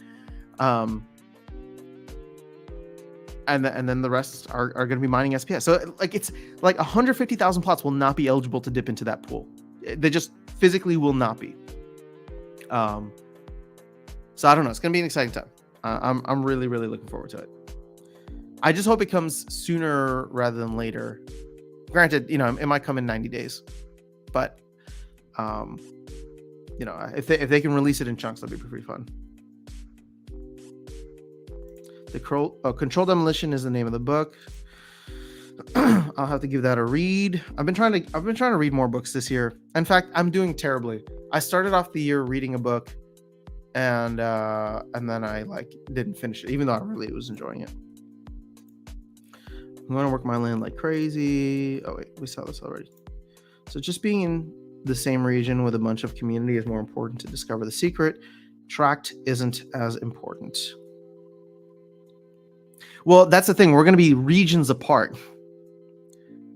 And then the rest are going to be mining SPS. So like it's like 150,000 plots will not be eligible to dip into that pool. They just physically will not be. So I don't know. It's going to be an exciting time. I'm really, really looking forward to it. I just hope it comes sooner rather than later. Granted, you know, it might come in 90 days, but you know, if they can release it in chunks, that'd be pretty fun. Controlled Demolition is the name of the book. I'll have to give that a read. I've been trying to read more books this year. In fact, I'm doing terribly. I started off the year reading a book, and then I didn't finish it, even though I really was enjoying it. I'm going to work my land like crazy. Oh wait, we saw this already. So just being in the same region with a bunch of community is more important to discover the secret. Tract isn't as important. Well, that's the thing. We're going to be regions apart.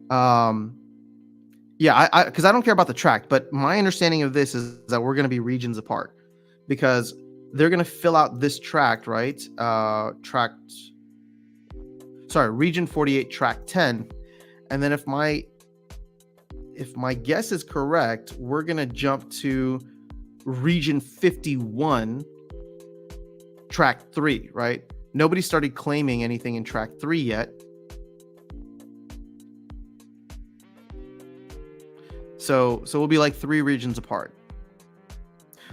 Yeah, because I don't care about the tract, but my understanding of this is that we're going to be regions apart, because they're going to fill out this tract, right? Region 48, tract 10. And then if my guess is correct, we're going to jump to region 51, tract 3, right? Nobody started claiming anything in track 3 yet. So we'll be like 3 regions apart.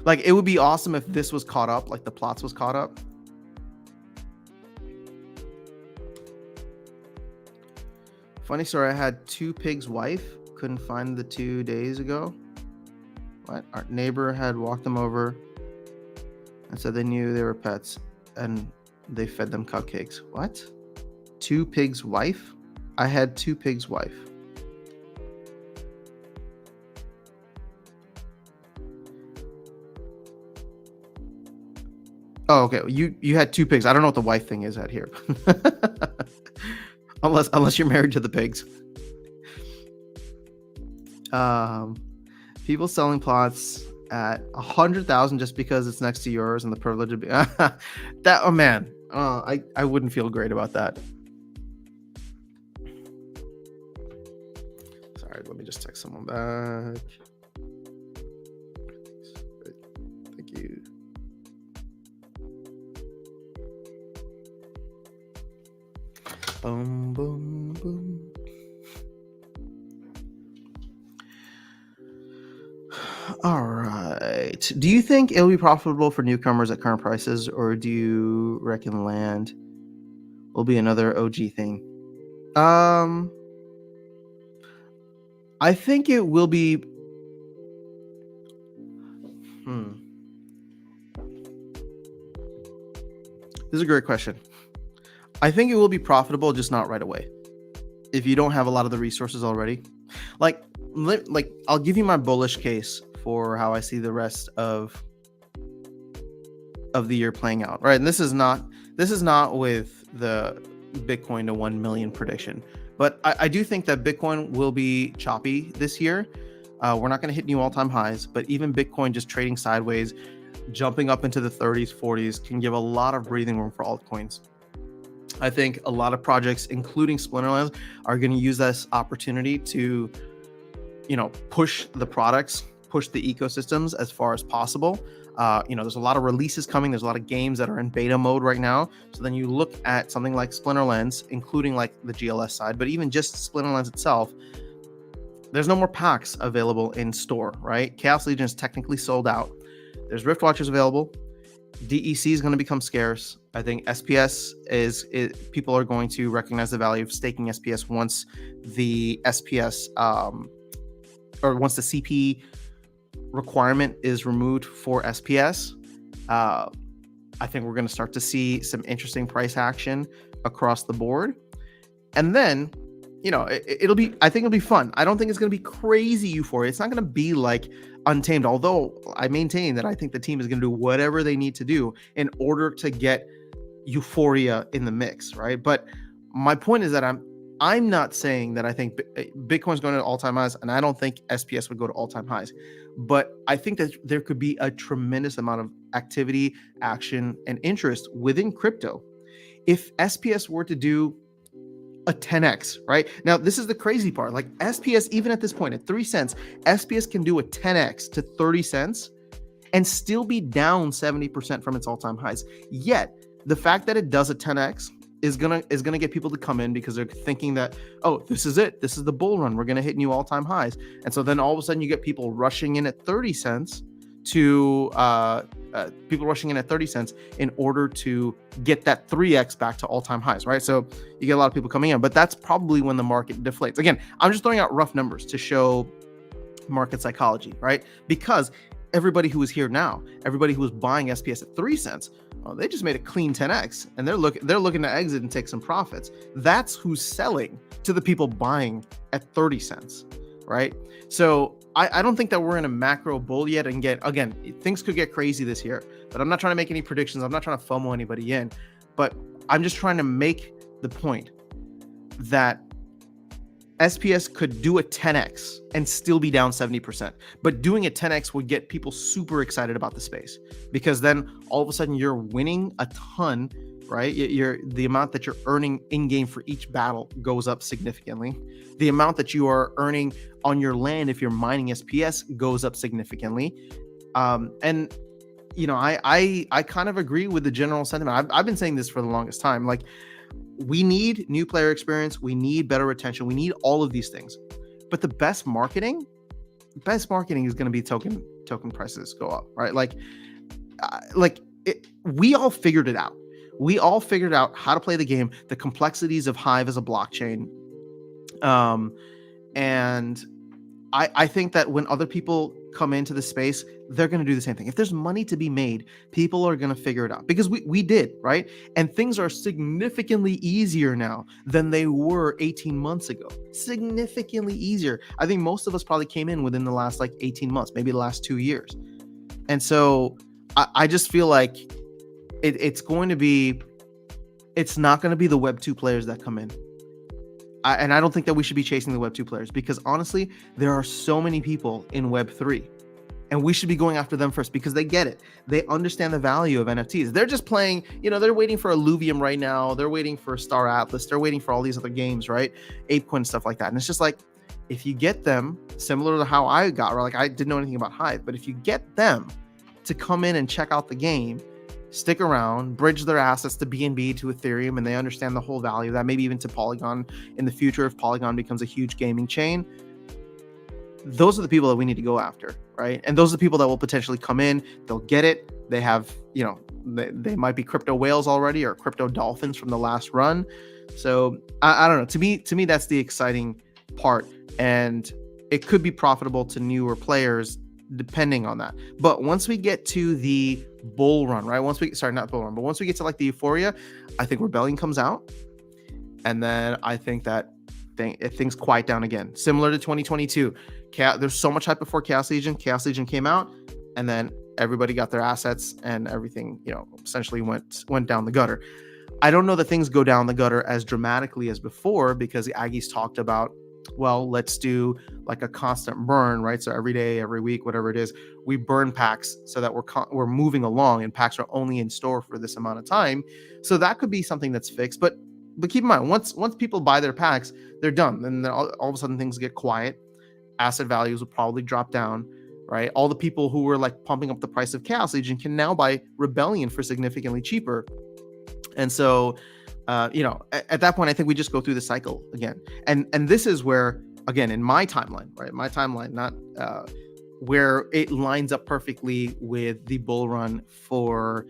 Like, it would be awesome if this was caught up, like the plots was caught up. Funny story, I had 2 pigs' wife. Couldn't find the 2 days ago. What? Our neighbor had walked them over and said they knew they were pets and they fed them cupcakes. What? 2 pigs' wife? I had 2 pigs' wife. Oh, okay. You had 2 pigs. I don't know what the wife thing is out here. unless you're married to the pigs. People selling plots at 100,000 just because it's next to yours and the privilege of being that. Oh man, I wouldn't feel great about that. Sorry, let me just text someone back. Thank you. Boom, boom, boom. All right. Do you think it'll be profitable for newcomers at current prices, or do you reckon land will be another OG thing? I think it will be. This is a great question. I think it will be profitable, just not right away. If you don't have a lot of the resources already, like I'll give you my bullish case for how I see the rest of the year playing out, right? And this is not with the Bitcoin to 1 million prediction, but I do think that Bitcoin will be choppy this year. We're not going to hit new all-time highs, but even Bitcoin just trading sideways, jumping up into the 30s, 40s can give a lot of breathing room for altcoins. I think a lot of projects, including Splinterlands, are going to use this opportunity to, push the products, push the ecosystems as far as possible. There's a lot of releases coming. There's a lot of games that are in beta mode right now. So then you look at something like Splinterlands, including like the GLS side, but even just Splinterlands itself, there's no more packs available in store, right? Chaos Legion is technically sold out. There's Rift Watchers available. DEC is going to become scarce. I think SPS people are going to recognize the value of staking SPS once the SPS or once the CP requirement is removed for SPS. I think we're going to start to see some interesting price action across the board. And then, I think it'll be fun. I don't think it's going to be crazy euphoria. It's not going to be like Untamed, although I maintain that I think the team is going to do whatever they need to do in order to get euphoria in the mix, right? But my point is that I'm not saying that I think Bitcoin's going to all-time highs, and I don't think SPS would go to all-time highs. But I think that there could be a tremendous amount of activity, action, and interest within crypto. If SPS were to do a 10x, right? Now, this is the crazy part. Like SPS, even at this point, at 3 cents, SPS can do a 10x to 30 cents and still be down 70% from its all-time highs. Yet, the fact that it does a 10x is gonna get people to come in because they're thinking that, oh, this is it. This is the bull run. We're gonna hit new all-time highs. And so then all of a sudden you get people rushing in at 30 cents to in order to get that 3x back to all-time highs, right? So you get a lot of people coming in, but that's probably when the market deflates. Again, I'm just throwing out rough numbers to show market psychology, right? Because everybody who is here now, everybody who was buying SPS at 3 cents, well, they just made a clean 10x, and they're looking to exit and take some profits. That's who's selling to the people buying at 30 cents, right? So I don't think that we're in a macro bull yet. And again, things could get crazy this year, but I'm not trying to make any predictions. I'm not trying to FOMO anybody in, but I'm just trying to make the point that SPS could do a 10x and still be down 70%. But doing a 10x would get people super excited about the space, because then all of a sudden you're winning a ton, right? The amount that you're earning in game for each battle goes up significantly. The amount that you are earning on your land if you're mining SPS goes up significantly. I kind of agree with the general sentiment. I've been saying this for the longest time. Like, we need new player experience. We need better retention. We need all of these things. But the best marketing best marketing is going to be token prices go up, right? We all figured it out. We all figured out how to play the game, the complexities of Hive as a blockchain. And I think that when other people come into the space, they're going to do the same thing. If there's money to be made, people are going to figure it out, because we did, right? And things are significantly easier now than they were 18 months ago. Significantly easier. I think most of us probably came in within the last 18 months, maybe the last 2 years. And so I just feel like it's not going to be the Web 2 players that come in. And I don't think that we should be chasing the Web 2 players, because honestly, there are so many people in Web 3, and we should be going after them first, because they get it. They understand the value of NFTs. They're just playing, they're waiting for Illuvium right now. They're waiting for Star Atlas. They're waiting for all these other games, right? ApeCoin, stuff like that. And it's just like, if you get them, similar to how I got, right? I didn't know anything about Hive, but if you get them to come in and check out the game, stick around, bridge their assets to BNB, to Ethereum, and they understand the whole value of that, maybe even to Polygon in the future if Polygon becomes a huge gaming chain. Those are the people that we need to go after, right? And those are the people that will potentially come in. They'll get it. They have, they might be crypto whales already, or crypto dolphins from the last run. So I don't know. To me, that's the exciting part, and it could be profitable to newer players depending on that. But once we get to the bull run, right? Once we get to the euphoria, I think Rebellion comes out, and then I think that things quiet down again, similar to 2022. There's so much hype before Chaos Legion came out, and then everybody got their assets, and everything essentially went down the gutter. I don't know that things go down the gutter as dramatically as before, because the Aggies talked about, well, let's do a constant burn, right? So every day, every week, whatever it is, we burn packs so that we're moving along, and packs are only in store for this amount of time. So that could be something that's fixed. But keep in mind, once people buy their packs, they're done. And then all of a sudden things get quiet. Asset values will probably drop down, right? All the people who were pumping up the price of Chaos Legion can now buy Rebellion for significantly cheaper. And so at that point, I think we just go through the cycle again. And this is where, again, in my timeline, right? My timeline, not where it lines up perfectly with the bull run for,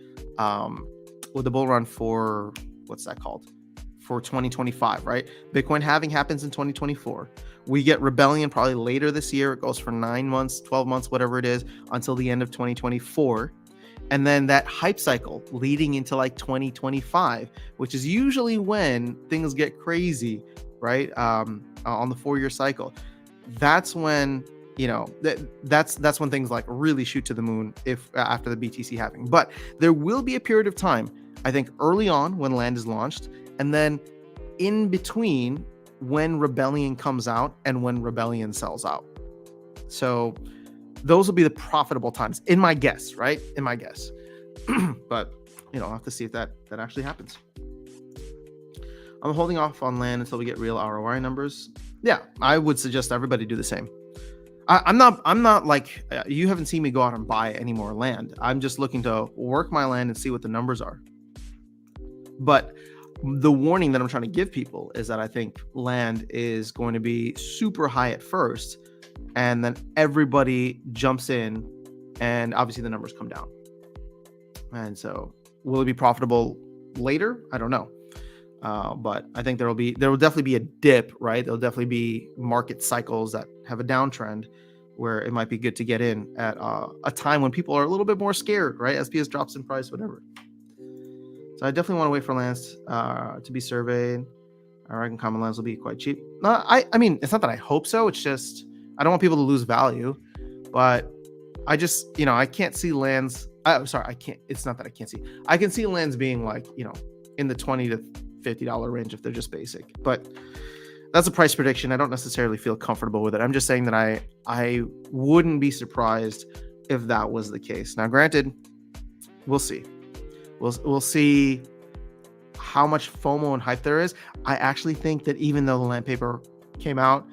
what's that called? For 2025, right? Bitcoin halving happens in 2024. We get Rebellion probably later this year. It goes for 9 months, 12 months, whatever it is, until the end of 2024. And then that hype cycle leading into 2025, which is usually when things get crazy, right? On the 4-year cycle. That's when, that's when things really shoot to the moon after the BTC halving. But there will be a period of time, I think, early on when land is launched, and then in between when Rebellion comes out and when Rebellion sells out. So those will be the profitable times, in my guess, right? In my guess. But, I'll have to see if that actually happens. I'm holding off on land until we get real ROI numbers. Yeah, I would suggest everybody do the same. I'm not like, you haven't seen me go out and buy any more land. I'm just looking to work my land and see what the numbers are. But the warning that I'm trying to give people is that I think land is going to be super high at first, and then everybody jumps in, and obviously the numbers come down. And so will it be profitable later? I don't know. But I think there will definitely be a dip, right? There'll definitely be market cycles that have a downtrend where it might be good to get in at a time when people are a little bit more scared, right? SPS drops in price, whatever. So I definitely want to wait for lands to be surveyed. I reckon common lands will be quite cheap. I mean, it's not that I hope so. It's just, I don't want people to lose value, but I just, I can't see lands. I can't. It's not that I can't see. I can see lands being in the $20 to $50 range if they're just basic. But that's a price prediction. I don't necessarily feel comfortable with it. I'm just saying that I wouldn't be surprised if that was the case. Now, granted, we'll see. We'll see how much FOMO and hype there is. I actually think that even though the land paper came out,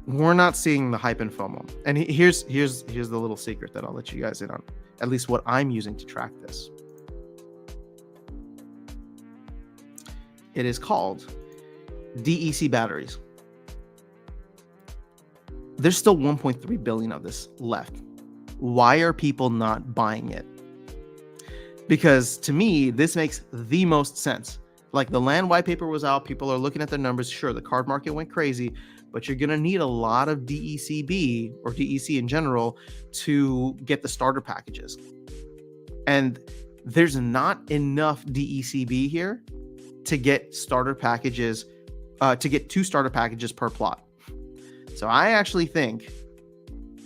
we're not seeing the hype and FOMO. And here's the little secret that I'll let you guys in on, at least what I'm using to track this. It is called DEC batteries. there's still 1.3 billion of this left. Why are people not buying it? Because to me, this makes the most sense. Like, the land white paper was out, people are looking at the numbers. Sure, the card market went crazy, but you're going to need a lot of DECB or DEC in general to get the starter packages. And there's not enough DECB here to get starter packages, to get 2 starter packages per plot. So I actually think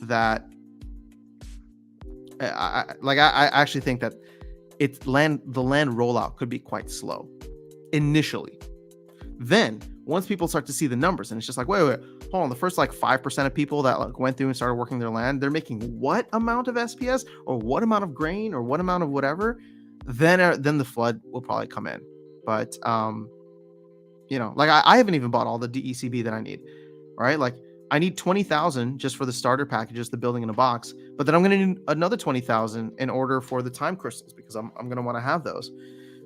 that I actually think that the land rollout could be quite slow initially. Then once people start to see the numbers and it's just like, wait, hold on, the first like 5% of people that like went through and started working their land, they're making what amount of SPS or what amount of grain or what amount of whatever, then the flood will probably come in. But like I haven't even bought all the DECB that I need, right? Like, I need 20,000 just for the starter packages, the building in a box, but then I'm going to need another 20,000 in order for the time crystals, because I'm going to want to have those.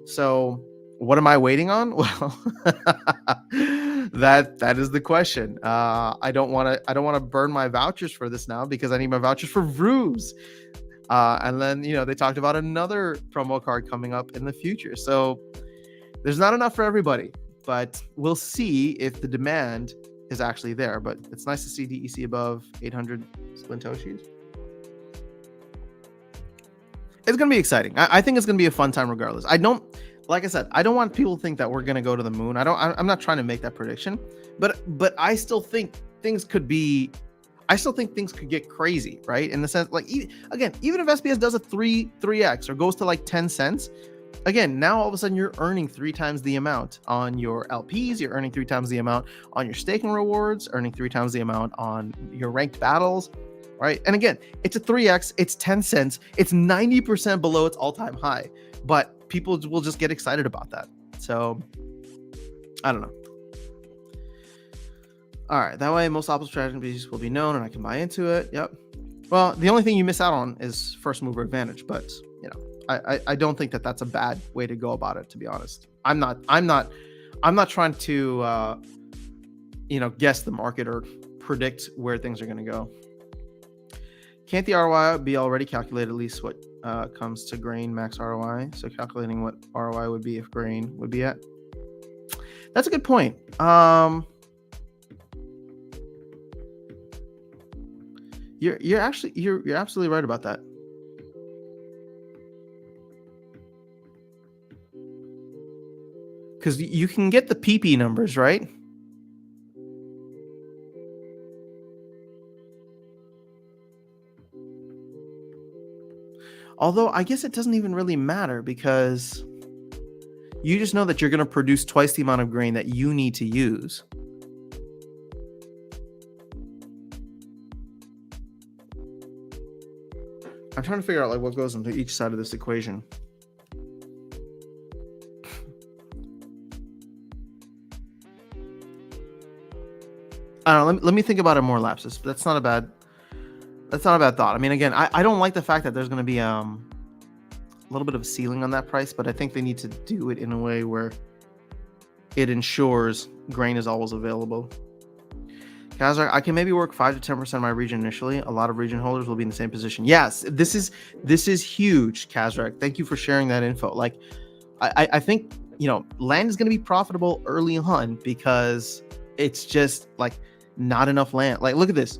So what am I waiting on? Well, that is the question. I don't want to burn my vouchers for this now, because I need my vouchers for Vroos. And then, they talked about another promo card coming up in the future. So there's not enough for everybody, but we'll see if the demand is actually there. But it's nice to see DEC above 800 Splintoshis. It's going to be exciting. I think it's going to be a fun time regardless. Like I said, I don't want people to think that we're going to go to the moon. I'm not trying to make that prediction, but I still think things could get crazy, right? In the sense, like, even if SPS does a 3x or goes to like 10 cents, again, now all of a sudden you're earning 3 times the amount on your LPs, you're earning 3 times the amount on your staking rewards, earning 3 times the amount on your ranked battles, right? And again, it's a 3x, it's 10 cents, it's 90% below its all-time high, but people will just get excited about that. So, I don't know. All right, that way most optimal strategies will be known and I can buy into it. Yep. Well, the only thing you miss out on is first mover advantage, but I don't think that that's a bad way to go about it, to be honest. I'm not trying to guess the market or predict where things are going to go. Can't the ROI be already calculated, at least what comes to grain max ROI? So calculating what ROI would be if grain would be at. That's a good point. You're absolutely right about that. Because you can get the PP numbers, right? Although I guess it doesn't even really matter, because you just know that you're going to produce twice the amount of grain that you need to use. I'm trying to figure out like what goes into each side of this equation. I don't know. Let me think about it more, Lapsus. That's not a bad thought. I mean, again, I don't like the fact that there's going to be a little bit of a ceiling on that price, but I think they need to do it in a way where it ensures grain is always available. Kazar, I can maybe work 5 to 10% of my region initially. A lot of region holders will be in the same position. Yes, this is huge, Kazrak. Thank you for sharing that info. Like, I think land is going to be profitable early on because it's just like not enough land. Like, look at this,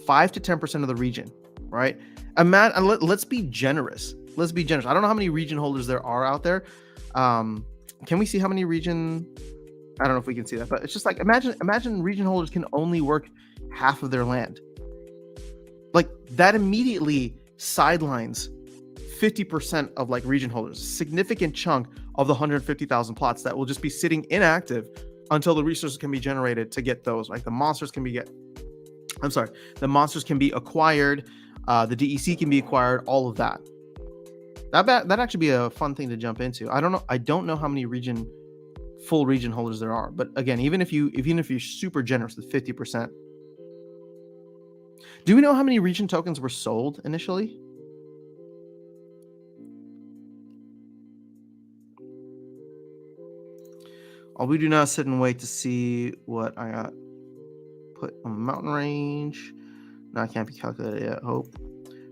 5 to 10% of the region, right? Let's be generous. Let's be generous. I don't know how many region holders there are out there. Can we see how many region? I don't know if we can see that, but it's just like, imagine region holders can only work half of their land. Like, that immediately sidelines 50% of like region holders, a significant chunk of the 150,000 plots that will just be sitting inactive until the resources can be generated to get those. Like, the monsters can be acquired, the DEC can be acquired, all of that. That actually be a fun thing to jump into. I don't know how many full region holders there are, but again, even if you're super generous with 50%, do we know how many region tokens were sold initially? We do not sit and wait to see what I got put a mountain range. No, it can't be calculated yet. Hope.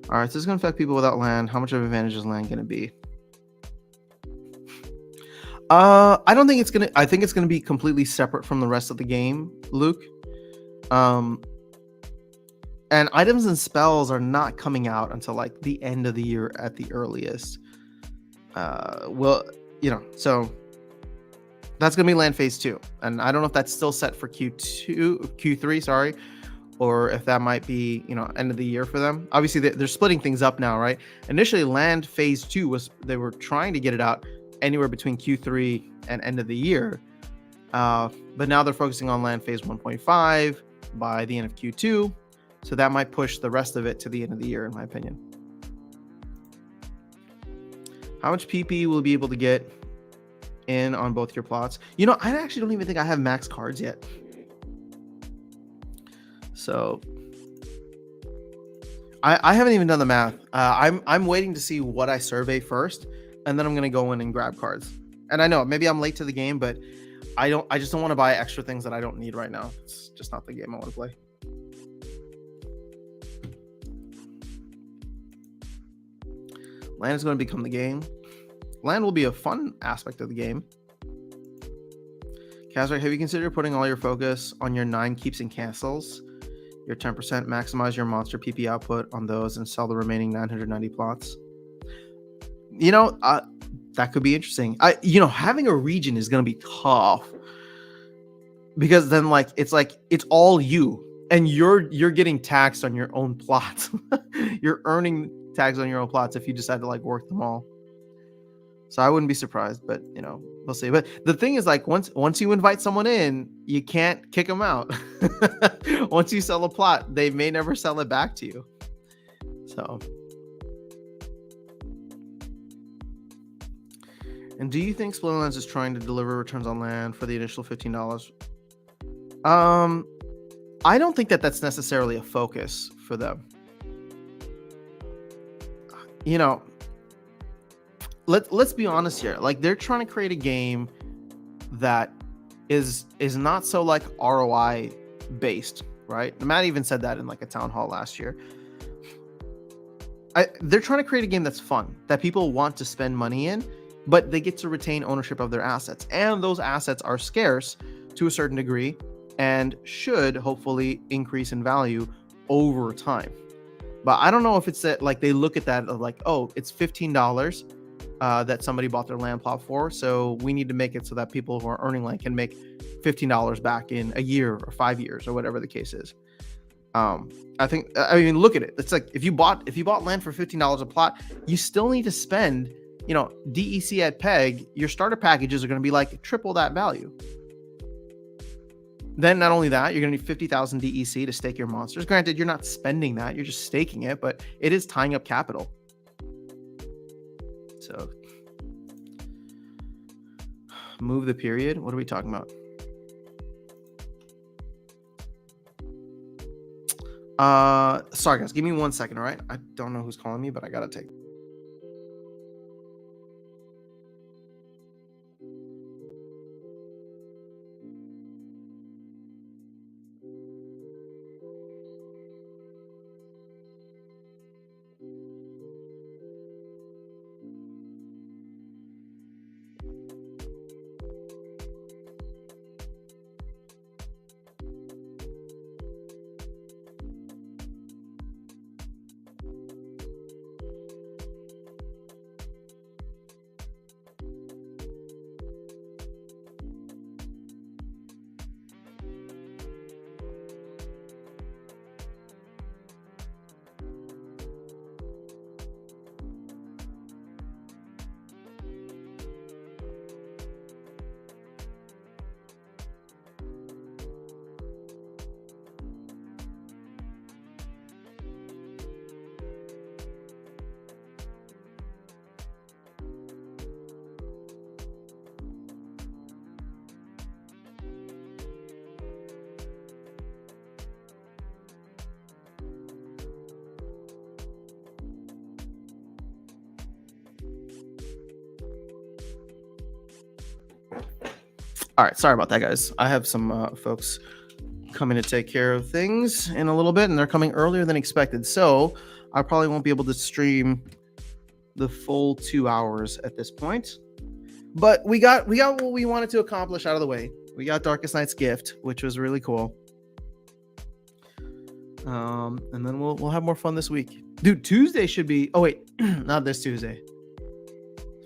All right, so this is going to affect people without land. How much of an advantage is land going to be? I don't think it's going to... I think it's going to be completely separate from the rest of the game, Luke. And items and spells are not coming out until like the end of the year at the earliest. Well, so that's going to be land phase 2. And I don't know if that's still set for Q3, sorry, or if that might be, end of the year for them. Obviously, they're splitting things up now, right? Initially, land phase 2 they were trying to get it out anywhere between Q3 and end of the year. But now they're focusing on land phase 1.5 by the end of Q2. So that might push the rest of it to the end of the year, in my opinion. How much PP will be able to get in on both your plots? I actually don't even think I have max cards yet. So I haven't even done the math. I'm waiting to see what I survey first, and then I'm gonna go in and grab cards. And I know maybe I'm late to the game, but I just don't want to buy extra things that I don't need right now. It's just not the game I want to play. Land is going to become the game. Land will be a fun aspect of the game. Kazrak, have you considered putting all your focus on your 9 keeps and castles? Your 10%, maximize your monster PP output on those and sell the remaining 990 plots. That could be interesting. Having a region is going to be tough because then it's all you, and you're getting taxed on your own plots. You're earning tags on your own plots if you decide to work them all. So I wouldn't be surprised, but we'll see. But the thing is, once you invite someone in, you can't kick them out. Once you sell a plot, they may never sell it back to you. So, and do you think Splinterlands is trying to deliver returns on land for the initial $15? I don't think that's necessarily a focus for them. Let's be honest here. They're trying to create a game that is not so ROI based, right? Matt even said that in a town hall last year. They're trying to create a game that's fun, that people want to spend money in, but they get to retain ownership of their assets. And those assets are scarce to a certain degree and should hopefully increase in value over time. But I don't know if it's that they look at that of oh, it's $15 that somebody bought their land plot for, so we need to make it so that people who are earning land can make $15 back in a year or 5 years or whatever the case is. Look at it. It's if you bought land for $15 a plot, you still need to spend, DEC at PEG. Your starter packages are going to be triple that value. Then not only that, you're going to need 50,000 DEC to stake your monsters. Granted, you're not spending that, you're just staking it, but it is tying up capital. So move the period. What are we talking about? Sorry guys, give me 1 second, all right? I don't know who's calling me, but I gotta take. All right, sorry about that, guys. I have some folks coming to take care of things in a little bit, and they're coming earlier than expected. So I probably won't be able to stream the full 2 hours at this point. But we got what we wanted to accomplish out of the way. We got Darkest Night's Gift, which was really cool. And then we'll have more fun this week. Dude, Tuesday should be... Oh, wait. Not this Tuesday.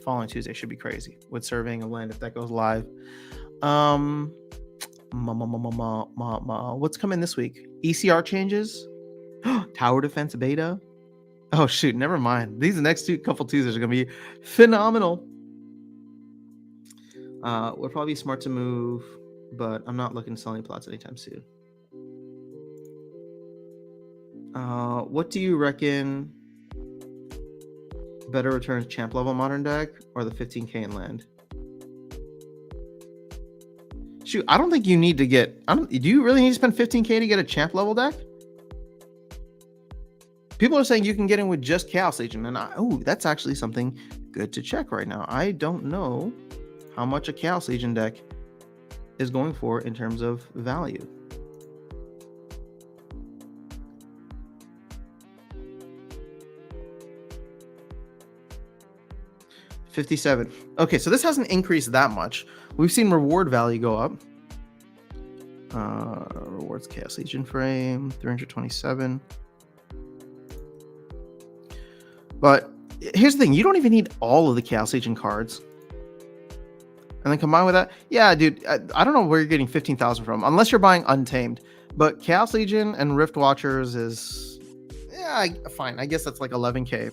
Following Tuesday should be crazy with Surveying of Land if that goes live. What's coming this week? ECR changes? Tower Defense Beta? Oh, shoot. Never mind. These next couple Tuesdays are going to be phenomenal. Would probably be smart to move, but I'm not looking to sell any plots anytime soon. What do you reckon better returns, champ level modern deck or the 15k in land? Shoot, I don't think you need to get... do you really need to spend 15k to get a champ level deck? People are saying you can get in with just Chaos Legion, and that's actually something good to check right now. I don't know how much a Chaos Legion deck is going for in terms of value. $57. Okay, so this hasn't increased that much. We've seen reward value go up. Rewards Chaos Legion frame, 327. But here's the thing, you don't even need all of the Chaos Legion cards. And then combined with that, yeah, dude, I don't know where you're getting 15,000 from, unless you're buying Untamed. But Chaos Legion and Rift Watchers is, yeah, fine. I guess that's like 11k.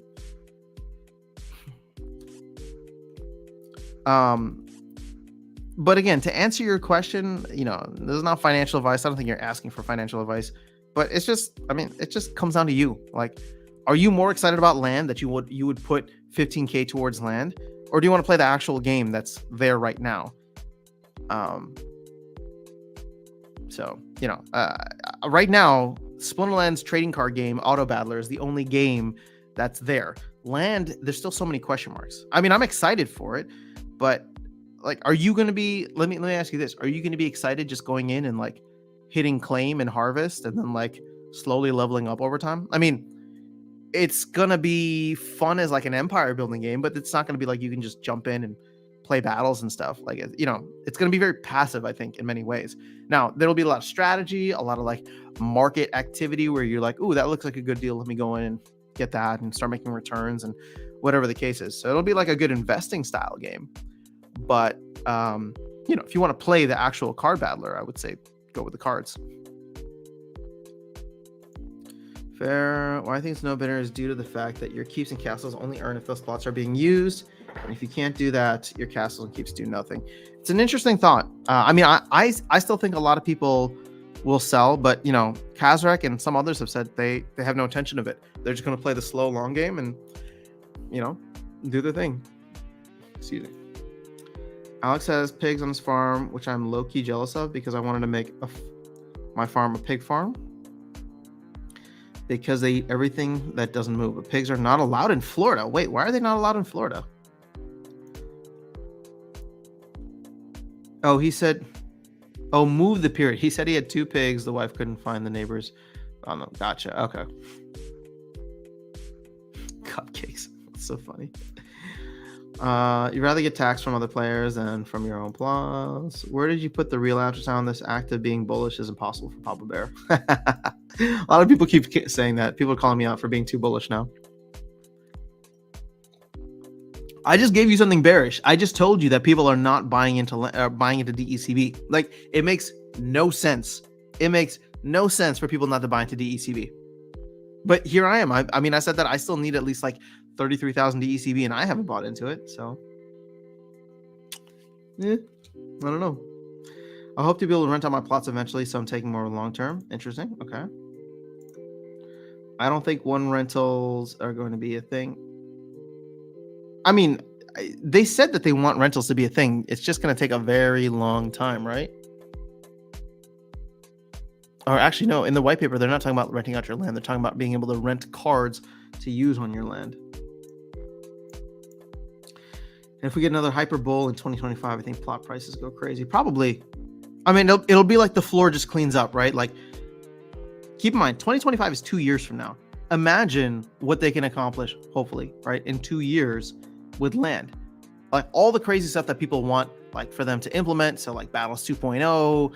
But again, to answer your question, this is not financial advice. I don't think you're asking for financial advice, but it's just, it just comes down to you. Like, are you more excited about land that you would put 15k towards land, or do you want to play the actual game that's there right now? Right now, Splinterlands trading card game Auto Battler is the only game that's there. Land, there's still so many question marks. I'm excited for it, but like, are you going to be, let me ask you this. Are you going to be excited just going in and like hitting claim and harvest and then like slowly leveling up over time? It's going to be fun as like an empire building game, but it's not going to be like you can just jump in and play battles and stuff. Like, it's going to be very passive, I think, in many ways. Now, there'll be a lot of strategy, a lot of like market activity where you're like, ooh, that looks like a good deal. Let me go in and get that and start making returns and whatever the case is. So it'll be like a good investing style game. But, if you want to play the actual card battler, I would say go with the cards. Fair. Why I think it's no better is due to the fact that your keeps and castles only earn if those slots are being used. And if you can't do that, your castles and keeps do nothing. It's an interesting thought. I still think a lot of people will sell, but, Kazrak and some others have said they have no intention of it. They're just going to play the slow, long game and, do their thing. Excuse me. Alex has pigs on his farm, which I'm low-key jealous of because I wanted to make my farm a pig farm. Because they eat everything that doesn't move. But pigs are not allowed in Florida. Wait, why are they not allowed in Florida? Oh, he said, move the period. He said he had 2 pigs. The wife couldn't find the neighbors. Oh, no. Gotcha. Okay. Cupcakes. That's so funny. You'd rather get taxed from other players than from your own plus. Where did you put the real answer sound? This act of being bullish is impossible for Papa Bear. A lot of people keep saying that. People are calling me out for being too bullish now. I just gave you something bearish. I just told you that people are not buying into DECB. Like, it makes no sense. It makes no sense for people not to buy into DECB. But here I am. I said that I still need at least like 33,000 DECB and I haven't bought into it. So, I don't know. I hope to be able to rent out my plots eventually, so I'm taking more long term. Interesting. Okay. I don't think one rentals are going to be a thing. They said that they want rentals to be a thing. It's just going to take a very long time, right? Or actually, no. In the white paper, they're not talking about renting out your land. They're talking about being able to rent cards to use on your land. And if we get another hyper bull in 2025, I think plot prices go crazy. Probably. I mean, it'll be like the floor just cleans up, right? Like, keep in mind, 2025 is 2 years from now. Imagine what they can accomplish, hopefully, right, in 2 years with land. Like all the crazy stuff that people want, like for them to implement. So like Battles 2.0,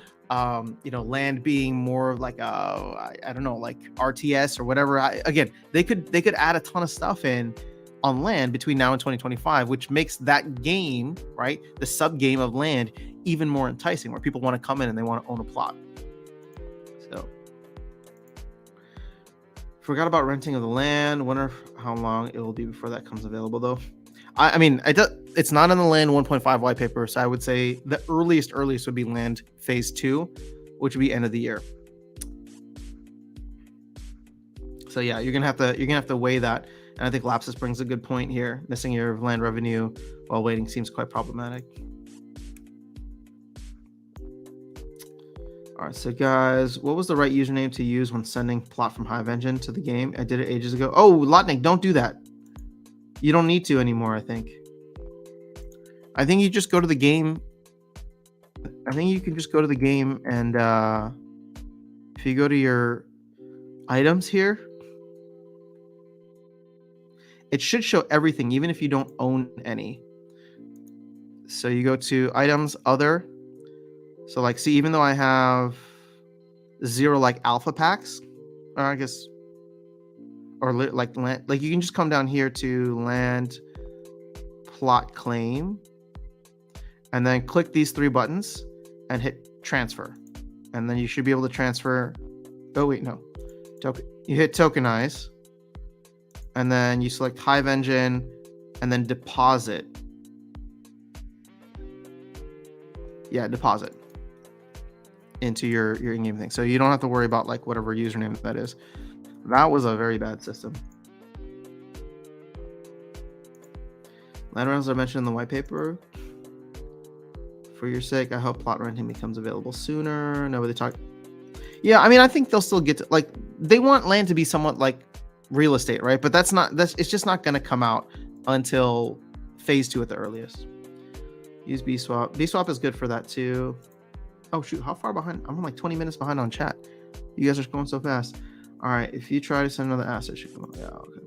land being more of like I don't know, like RTS or whatever. Again, they could add a ton of stuff in on land between now and 2025, which makes that game, right, the sub game of land, even more enticing, where people want to come in and they want to own a plot. So forgot about renting of the land. Wonder how long it will be before that comes available, though. I mean, it's not in the land 1.5 white paper, so I would say the earliest would be land phase 2, which would be end of the year. So yeah, you're gonna have to weigh that, and I think Lapsus brings a good point here. Missing a year of land revenue while waiting seems quite problematic. All right, so guys, what was the right username to use when sending plot from Hive Engine to the game? I did it ages ago. Oh, Lotnik, don't do that. You don't need to anymore, I think. I think you just go to the game. I think you can just go to the game and if you go to your items here, it should show everything, even if you don't own any. So you go to items, other. So like, see, even though I have 0 like alpha packs, or I guess, or like land, like you can just come down here to land plot claim and then click these 3 buttons and hit transfer, and then you should be able to transfer. Oh wait, no, you hit tokenize and then you select Hive Engine and then deposit. Yeah, deposit into your in-game thing, so you don't have to worry about like whatever username that is. That was a very bad system. Land rentals are mentioned in the white paper. For your sake, I hope plot renting becomes available sooner. Nobody talk. Yeah, I mean, I think they'll still get to, like, they want land to be somewhat like real estate, right? But it's just not going to come out until phase 2 at the earliest. Use BSwap. BSwap is good for that too. Oh shoot, how far behind? I'm like 20 minutes behind on chat. You guys are going so fast. All right, if you try to send another asset, should come out. Yeah, okay.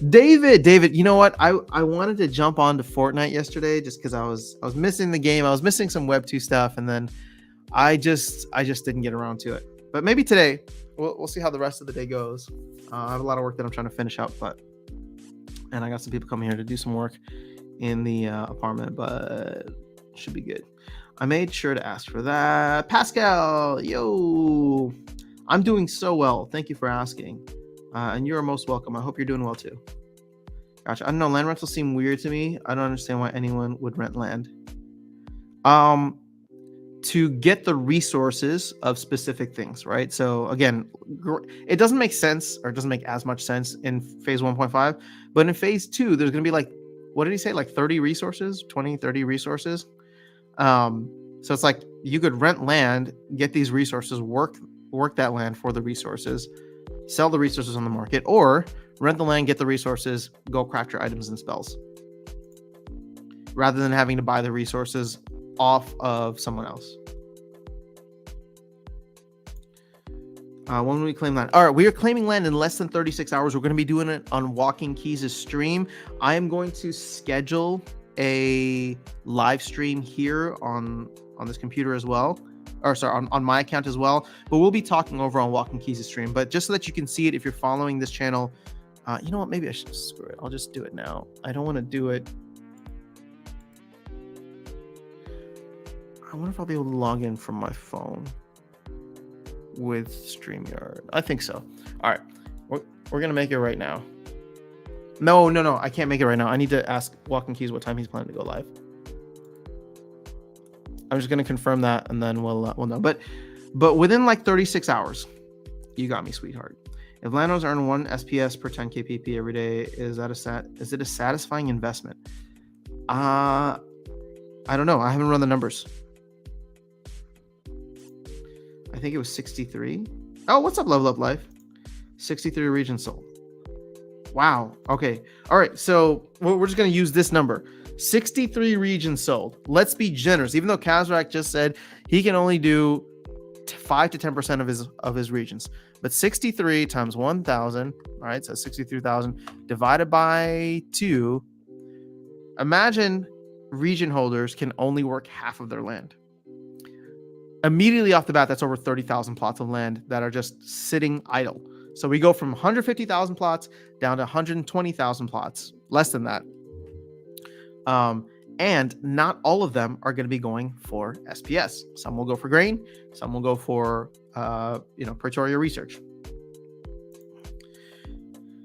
David, you know what? I wanted to jump on to Fortnite yesterday just because I was missing the game. I was missing some Web 2 stuff, and then I just didn't get around to it. But maybe today, we'll see how the rest of the day goes. I have a lot of work that I'm trying to finish up, and I got some people coming here to do some work in the apartment, but should be good. I made sure to ask for that. Pascal, yo, I'm doing so well. Thank you for asking. And you're most welcome. I hope you're doing well too. Gotcha. I don't know. Land rentals seem weird to me. I don't understand why anyone would rent land. To get the resources of specific things, right? So again, it doesn't make sense, or it doesn't make as much sense in phase 1.5, but in phase 2, there's going to be like, what did he say? Like 30 resources, 20, 30 resources. So it's like you could rent land, get these resources, work that land for the resources, sell the resources on the market, or rent the land, get the resources, go craft your items and spells, rather than having to buy the resources off of someone else. When we claim land? All right, we are claiming land in less than 36 hours. We're going to be doing it on Walking Keys' stream. I am going to schedule a live stream here on this computer as well, or sorry, on my account as well, but we'll be talking over on Walking Keys' stream. But just so that you can see it, if you're following this channel, you know what, maybe I should screw it. I'll just do it now. I don't want to do it. I wonder if I'll be able to log in from my phone with StreamYard. I think so. All right, we're gonna make it right now. No, I can't make it right now. I need to ask Walking Keys what time he's planning to go live. I'm just gonna confirm that, and then we'll know. But within like 36 hours, you got me, sweetheart. If landowners earn 1 SPS per 10 KPP every day, is it a satisfying investment? I don't know. I haven't run the numbers. I think it was 63. Oh, what's up, Level Up Life? 63 regions sold. Wow. Okay. All right. So we're just going to use this number. 63 regions sold. Let's be generous. Even though Kazrak just said he can only do 5 to 10% of his regions, but 63 times 1,000, all right, so 63,000 divided by 2. Imagine region holders can only work half of their land. Immediately off the bat, that's over 30,000 plots of land that are just sitting idle. So we go from 150,000 plots down to 120,000 plots, less than that. And not all of them are going to be going for SPS. Some will go for grain. Some will go for, Pretoria research.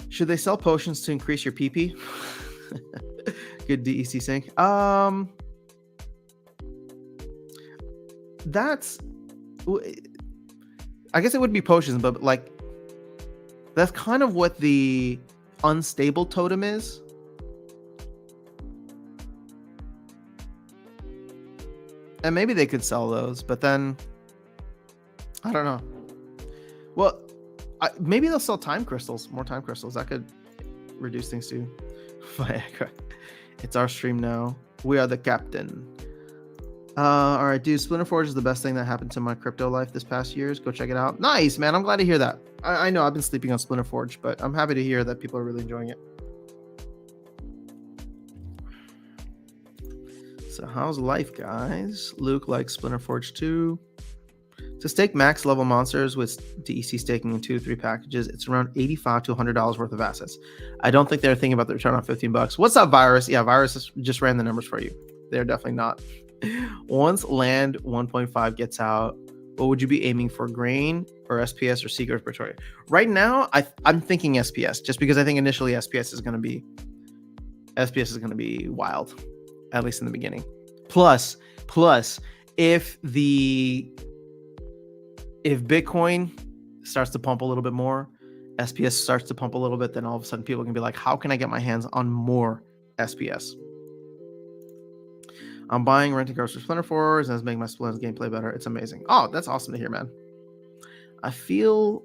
Should they sell potions to increase your PP? Good DEC sync. That's, I guess it would be potions, but like that's kind of what the unstable totem is. And maybe they could sell those, but then I don't know. Well, maybe they'll sell time crystals, more time crystals. That could reduce things too. Viagra. It's our stream now. We are the captain. All right, dude. Splinter Forge is the best thing that happened to my crypto life this past years. Go check it out. Nice, man. I'm glad to hear that. I know I've been sleeping on Splinter Forge, but I'm happy to hear that people are really enjoying it. So how's life, guys? Luke likes Splinter Forge 2. To stake max level monsters with DEC staking in 2 to 3 packages, it's around $85 to $100 worth of assets. I don't think they're thinking about the return on $15. What's up, Virus? Yeah, Virus just ran the numbers for you. They're definitely not. Once land 1.5 gets out, what would you be aiming for? Grain or SPS or Secret of Pretoria? Right now, I'm thinking SPS, just because I think initially SPS is going to be wild, at least in the beginning. Plus, if Bitcoin starts to pump a little bit more, SPS starts to pump a little bit, then all of a sudden people can be like, how can I get my hands on more SPS? I'm buying renting cars for Splinter Forge, and it's making my Splinter's gameplay better. It's amazing. Oh, that's awesome to hear, man. I feel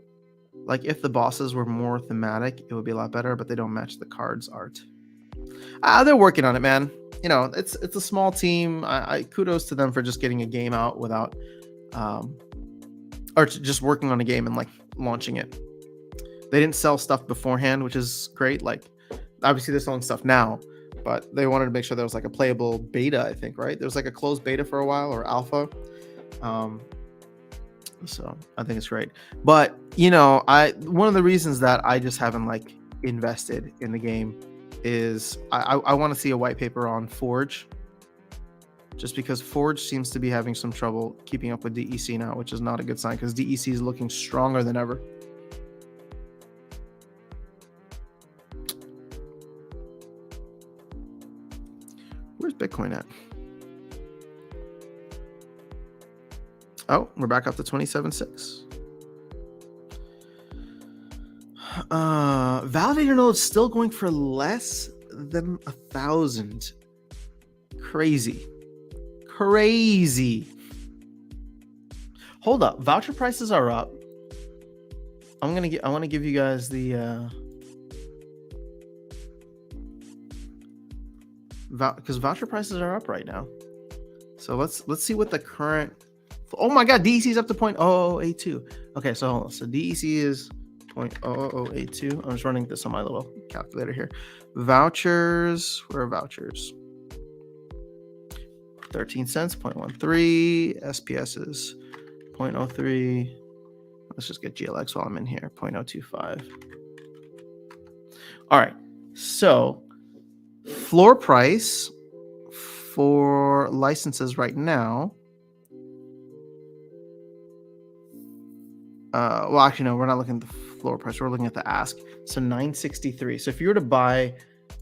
like if the bosses were more thematic, it would be a lot better, but they don't match the cards art. They're working on it, man. You know, it's a small team. I kudos to them for just getting a game out without, or just working on a game and like launching it. They didn't sell stuff beforehand, which is great. Like, obviously they're selling stuff now, but they wanted to make sure there was like a playable beta, I think, right? There was like a closed beta for a while, or alpha. So I think it's great. But, you know, one of the reasons that I just haven't like invested in the game is I want to see a white paper on Forge, just because Forge seems to be having some trouble keeping up with DEC now, which is not a good sign because DEC is looking stronger than ever. Where's Bitcoin at? Oh, we're back up to 27.6. Validator nodes still going for less than 1,000. Crazy. Hold up, voucher prices are up. I want to give you guys the because voucher prices are up right now. So let's see what the current. Oh my God, DEC is up to 0.0082. Okay, so hold on. So DEC is 0.00082. I'm just running this on my little calculator here. Vouchers, where are vouchers? 13 cents, 0.13. SPS is 0.03. Let's just get GLX while I'm in here, 0.025. All right, so floor price for licenses right now. Well, actually, no, we're not looking at the floor price. We're looking at the ask. So 963. So if you were to buy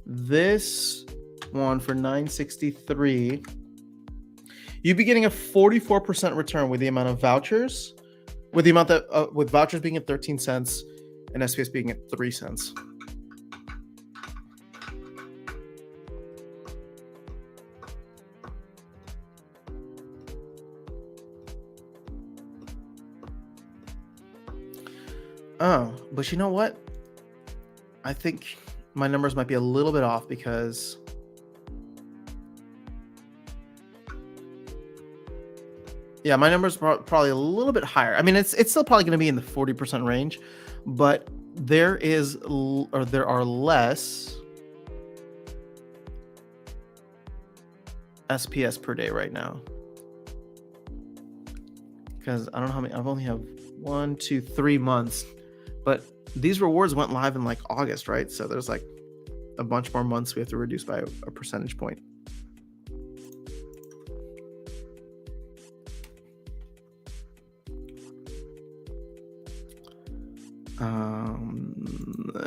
this one for 963, you'd be getting a 44% return with the amount of vouchers, with the amount that with vouchers being at 13 cents and SPS being at 3 cents. Oh, but you know what? I think my numbers might be a little bit off because Yeah, my number's probably a little bit higher. I mean, it's still probably going to be in the 40% range, but there are less SPS per day right now. Because I don't know how many, I've only have 1, 2, 3 months, but these rewards went live in like August, right? So there's like a bunch more months we have to reduce by a percentage point.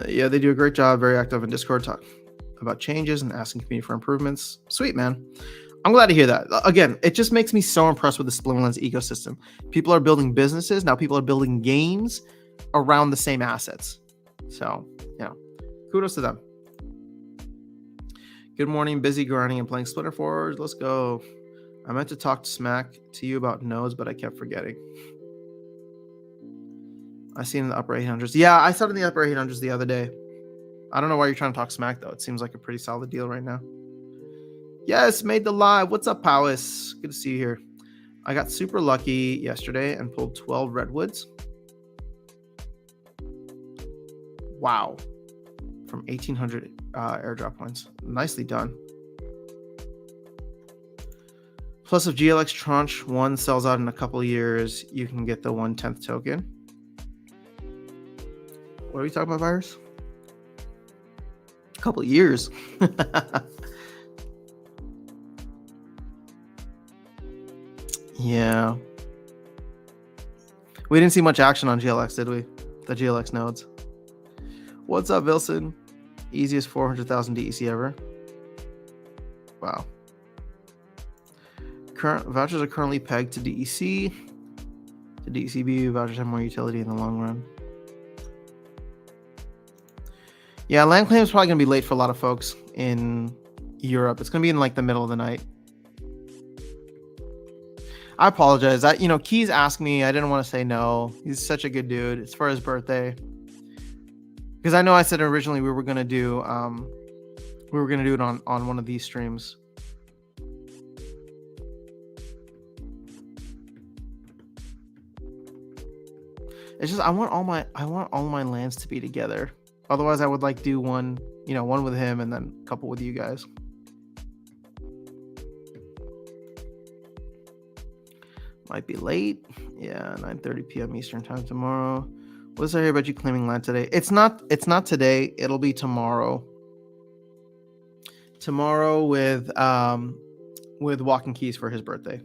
Yeah, they do a great job, very active in Discord, talk about changes and asking community for improvements. Sweet, man. I'm glad to hear that. Again, it just makes me so impressed with the Splinterlands ecosystem. People are building businesses. Now people are building games around the same assets. So, yeah, kudos to them. Good morning. Busy grinding and playing Splinter Forge. Let's go. I meant to talk smack to you about nodes, but I kept forgetting. I seen in the upper 800s. Yeah, I saw it in the upper 800s the other day. I don't know why you're trying to talk smack, though. It seems like a pretty solid deal right now. Yes, made the live. What's up, Powis? Good to see you here. I got super lucky yesterday and pulled 12 redwoods. Wow. From 1,800 airdrop points. Nicely done. Plus, if GLX Tranche 1 sells out in a couple of years, you can get the 1/10th token. What are we talking about, Virus? A couple of years. Yeah. We didn't see much action on GLX, did we? The GLX nodes. What's up, Wilson? Easiest 400,000 DEC ever. Wow. Current vouchers are currently pegged to DEC. To DECB, vouchers have more utility in the long run. Yeah, land claim is probably going to be late for a lot of folks in Europe. It's going to be in like the middle of the night. I apologize. Keys asked me. I didn't want to say no. He's such a good dude. It's for his birthday. Because I know I said originally we were gonna do it on one of these streams. It's just I want all my lands to be together. Otherwise, I would like do one with him and then a couple with you guys. Might be late. Yeah, 9:30 p.m. Eastern time tomorrow. What did I hear about you claiming land today? It's not today. It'll be tomorrow. Tomorrow with Walking Keys for his birthday.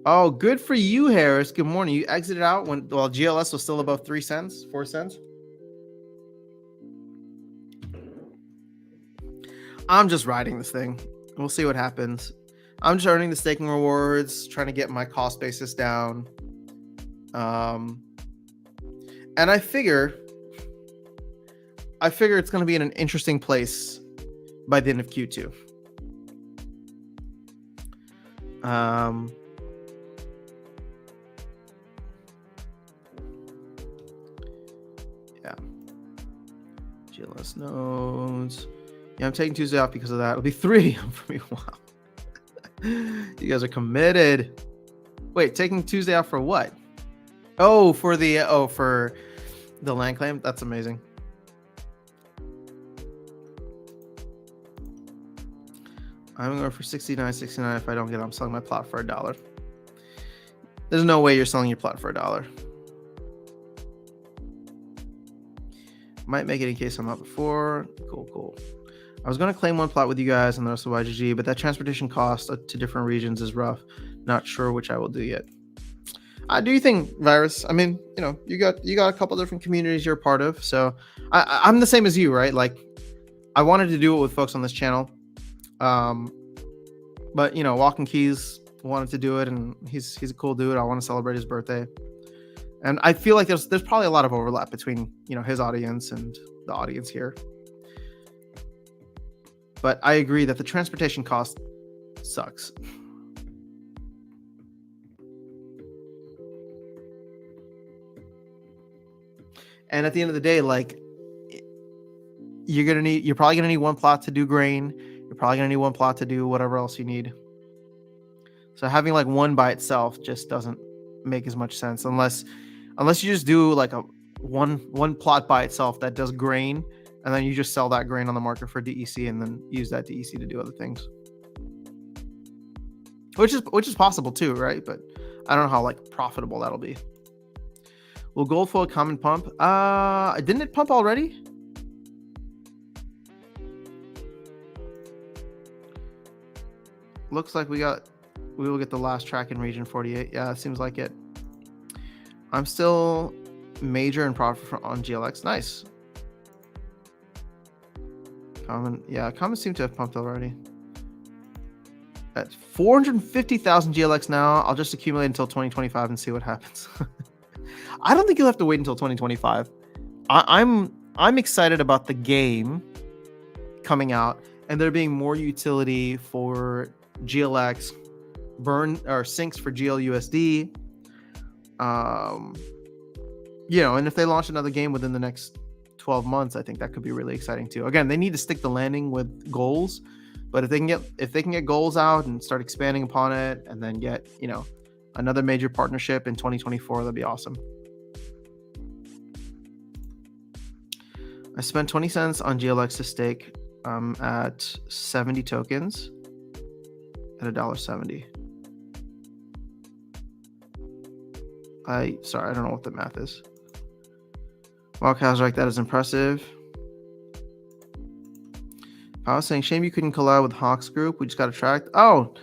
Oh, good for you, Harris. Good morning. You exited out while GLS was still above 4 cents. I'm just riding this thing. We'll see what happens. I'm just earning the staking rewards, trying to get my cost basis down. And I figure it's going to be in an interesting place by the end of Q2. Yeah. GLS nodes. Yeah, I'm taking Tuesday off because of that. It'll be 3 for me. Wow. You guys are committed. Wait, taking Tuesday off for what? Oh, for the land claim. That's amazing. I'm going for 69.69. If I don't get it, I'm selling my plot for $1. There's no way you're selling your plot for $1. Might make it in case I'm up before. Cool. I was going to claim one plot with you guys and the rest of YGG, but that transportation cost to different regions is rough. Not sure which I will do yet. Do you think, Virus? I mean, you got a couple different communities you're a part of, so I'm the same as you, right? Like, I wanted to do it with folks on this channel, but Walking Keys wanted to do it, and he's a cool dude. I want to celebrate his birthday, and I feel like there's probably a lot of overlap between his audience and the audience here. But I agree that the transportation cost sucks. And at the end of the day, like, you're probably gonna need one plot to do grain. You're probably gonna need one plot to do whatever else you need. So having like one by itself just doesn't make as much sense unless you just do like a one plot by itself that does grain, and then you just sell that grain on the market for DEC and then use that DEC to do other things. Which is possible too, right? But I don't know how like profitable that'll be. Will gold foil common pump? Didn't it pump already? Looks like we will get the last track in region 48. Yeah, it seems like it. I'm still major in profit on GLX. Nice. Common seem to have pumped already. At 450,000 GLX now. I'll just accumulate until 2025 and see what happens. I don't think you'll have to wait until 2025. I'm excited about the game coming out and there being more utility for GLX, burn or sinks for GLUSD. And if they launch another game within the next 12 months, I think that could be really exciting too. Again, they need to stick the landing with goals, but if they can get goals out and start expanding upon it, and then get another major partnership in 2024, that'd be awesome. I spent 20 cents on GLX to stake at 70 tokens at $1.70. I don't know what the math is. Wildcats, that is impressive. I was saying, shame you couldn't collab with Hawks Group. We just got attracted. Oh,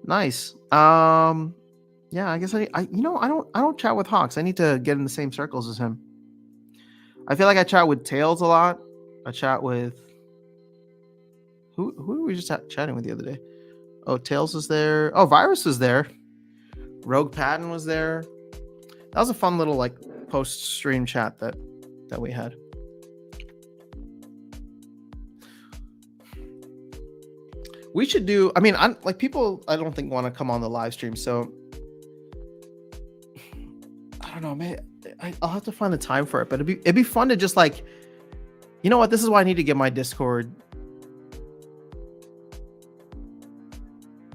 nice. Yeah, I guess I don't chat with Hawks. I need to get in the same circles as him. I feel like I chat with Tails a lot. I chat with who were we just chatting with the other day? Oh, Tails was there. Oh, Virus was there. Rogue Patton was there. That was a fun little like post-stream chat that we had. We should do. I mean, people. I don't think want to come on the live stream, so I don't know. Man, I'll have to find the time for it. But it'd be fun to just like, you know what? This is why I need to get my Discord.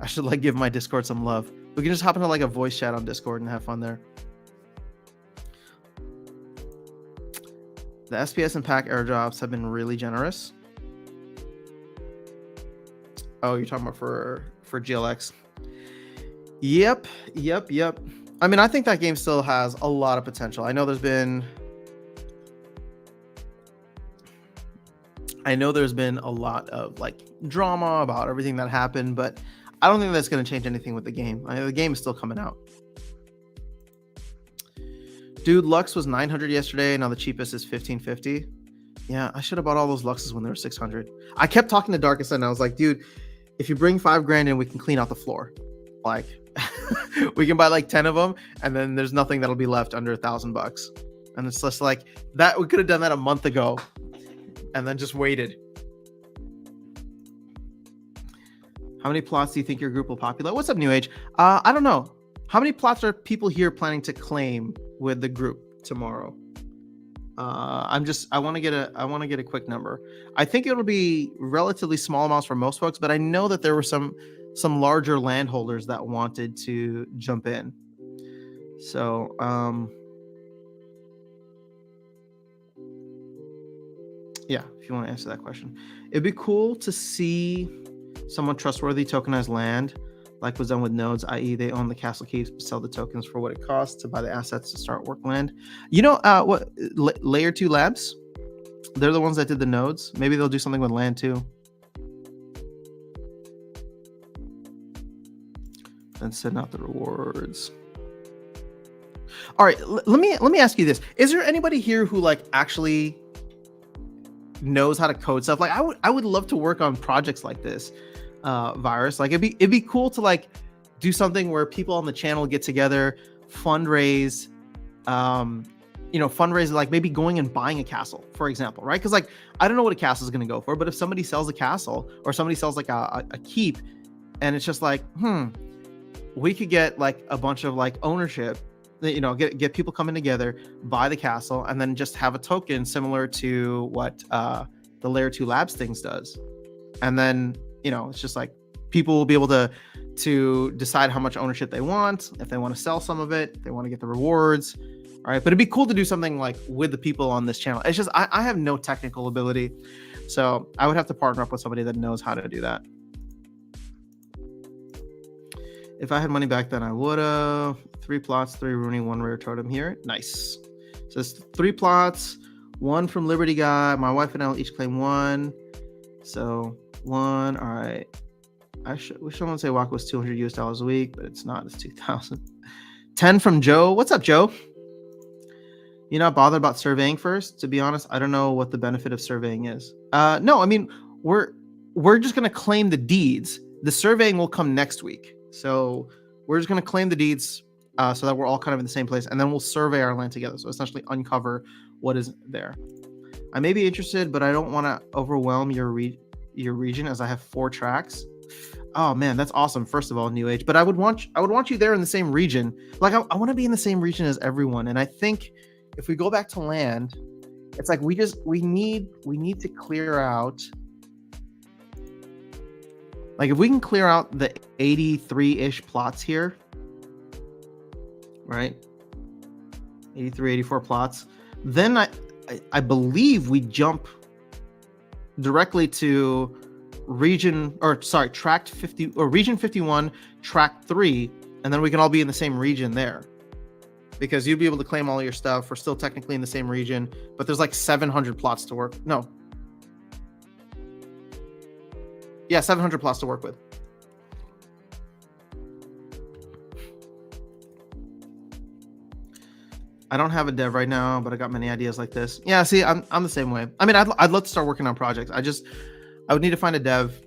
I should like give my Discord some love. We can just hop into like a voice chat on Discord and have fun there. The SPS and pack airdrops have been really generous. Oh, you're talking about for GLX? Yep. I mean, I think that game still has a lot of potential. I know there's been a lot of like drama about everything that happened, but I don't think that's going to change anything with the game. The game is still coming out. Dude, Lux was 900 yesterday. Now the cheapest is 1550. Yeah, I should have bought all those Luxes when they were 600. I kept talking to Darkest and I was like, dude, if you bring $5,000 in, we can clean out the floor. Like, we can buy like 10 of them, and then there's nothing that'll be left under $1,000. And it's just like that. We could have done that a month ago, and then just waited. How many plots do you think your group will populate? What's up, New Age? I don't know. How many plots are people here planning to claim with the group tomorrow? I want to get a quick number. I think it'll be relatively small amounts for most folks, but I know that there were some larger landholders that wanted to jump in. So, yeah, if you want to answer that question, it'd be cool to see someone trustworthy tokenize land, like was done with nodes, i.e. they own the castle keys, sell the tokens for what it costs to buy the assets to start work land. What layer 2 labs? They're the ones that did the nodes. Maybe they'll do something with land too. And send out the rewards. All right, let me ask you this. Is there anybody here who like actually knows how to code stuff? Like I would love to work on projects like this. Virus, like it'd be cool to like do something where people on the channel get together, fundraise like maybe going and buying a castle, for example, right? Because like I don't know what a castle is going to go for, but if somebody sells a castle or somebody sells like a keep, and it's just like we could get like a bunch of like ownership, get people coming together, buy the castle, and then just have a token similar to what the layer 2 labs things does. And then it's just like people will be able to to decide how much ownership they want, if they want to sell some of it, if they want to get the rewards. All right. But it'd be cool to do something like with the people on this channel. It's just, I have no technical ability. So I would have to partner up with somebody that knows how to do that. If I had money back then, I would have 3 plots, 3 Rooney, 1 rare totem here. Nice. So it's 3 plots, 1 from Liberty Guy. My wife and I will each claim 1. So 1. All right. We should want to say Waka was $200 US a week, but it's not. It's 2,000. 10 from Joe. What's up, Joe? You're not bothered about surveying first? To be honest, I don't know what the benefit of surveying is. No, I mean, we're just gonna claim the deeds. The surveying will come next week. So we're just gonna claim the deeds so that we're all kind of in the same place, and then we'll survey our land together. So essentially uncover what is there. I may be interested, but I don't want to overwhelm your region as I have 4 tracks. Oh man, that's awesome. First of all, New Age, but I would want you there in the same region. Like I want to be in the same region as everyone. And I think if we go back to land, it's like we need to clear out. Like if we can clear out the 83-ish plots here, right? 83, 84 plots. Then I believe we jump directly to tract 50 or region 51, tract 3, and then we can all be in the same region there. Because you'd be able to claim all your stuff. We're still technically in the same region, but there's like 700 plots to work. No. Yeah, 700 plots to work with. I don't have a dev right now, but I got many ideas like this. Yeah, see, I'm the same way. I mean, I'd love to start working on projects. I would need to find a dev,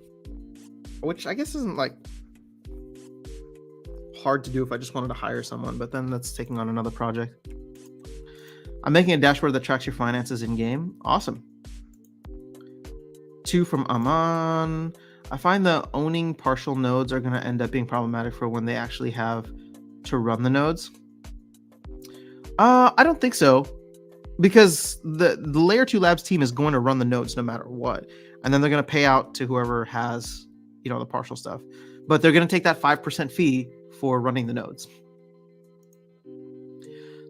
which I guess isn't like hard to do if I just wanted to hire someone, but then that's taking on another project. I'm making a dashboard that tracks your finances in game. Awesome. 2 from Aman. I find the owning partial nodes are going to end up being problematic for when they actually have to run the nodes. I don't think so, because the layer 2 labs team is going to run the nodes no matter what, and then they're going to pay out to whoever has, the partial stuff, but they're going to take that 5% fee for running the nodes.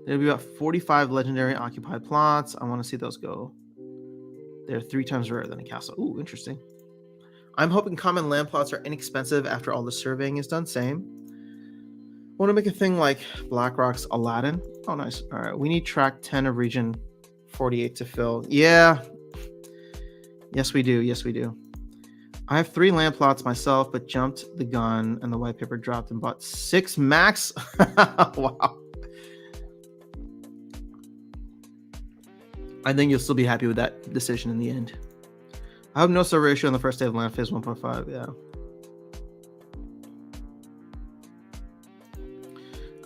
There'll be about 45 legendary occupied plots. I want to see those go. They're 3 times rarer than a castle. Ooh, interesting. I'm hoping common land plots are inexpensive after all the surveying is done. Same. I want to make a thing like BlackRock's Aladdin. Oh, nice. All right. We need track 10 of region 48 to fill. Yeah. Yes, we do. Yes, we do. I have 3 land plots myself, but jumped the gun and the white paper dropped and bought 6 max. Wow. I think you'll still be happy with that decision in the end. I hope no sell ratio on the first day of land phase 1.5. Yeah.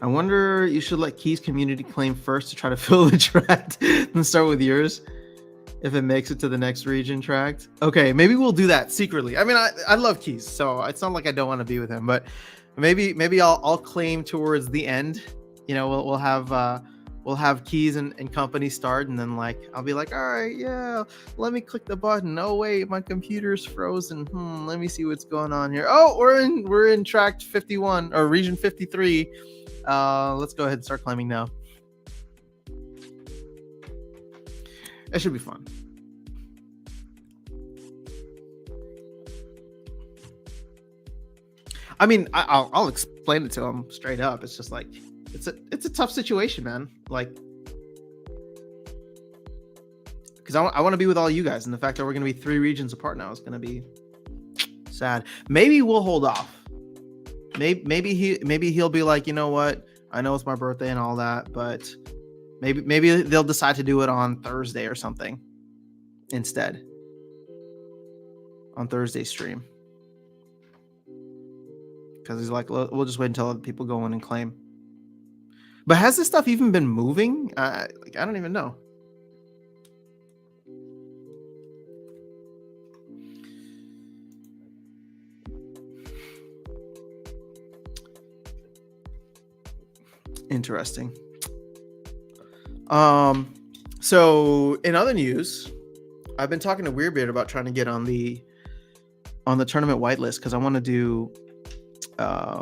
I wonder, you should let Keys community claim first to try to fill the tract and start with yours if it makes it to the next region tract. Okay, maybe we'll do that secretly. I mean, I love Keys, so it's not like I don't want to be with him, but maybe I'll claim towards the end. We'll have Keys and company start, and then I'll be like, all right, yeah, let me click the button. Oh wait, my computer's frozen. Let me see what's going on here. Oh, we're in tract 51 or region 53. Let's go ahead and start claiming now. It should be fun. I mean, I'll explain it to him straight up. It's just it's a tough situation, man. Because I want to be with all you guys, and the fact that we're going to be 3 regions apart now is going to be sad. Maybe we'll hold off. Maybe he'll be like, you know what? I know it's my birthday and all that, but maybe they'll decide to do it on Thursday or something instead. On Thursday stream. Because he's like, we'll just wait until other people go in and claim. But has this stuff even been moving? I don't even know. Interesting. So in other news, I've been talking to Weirdbeard about trying to get on the tournament whitelist because I want to do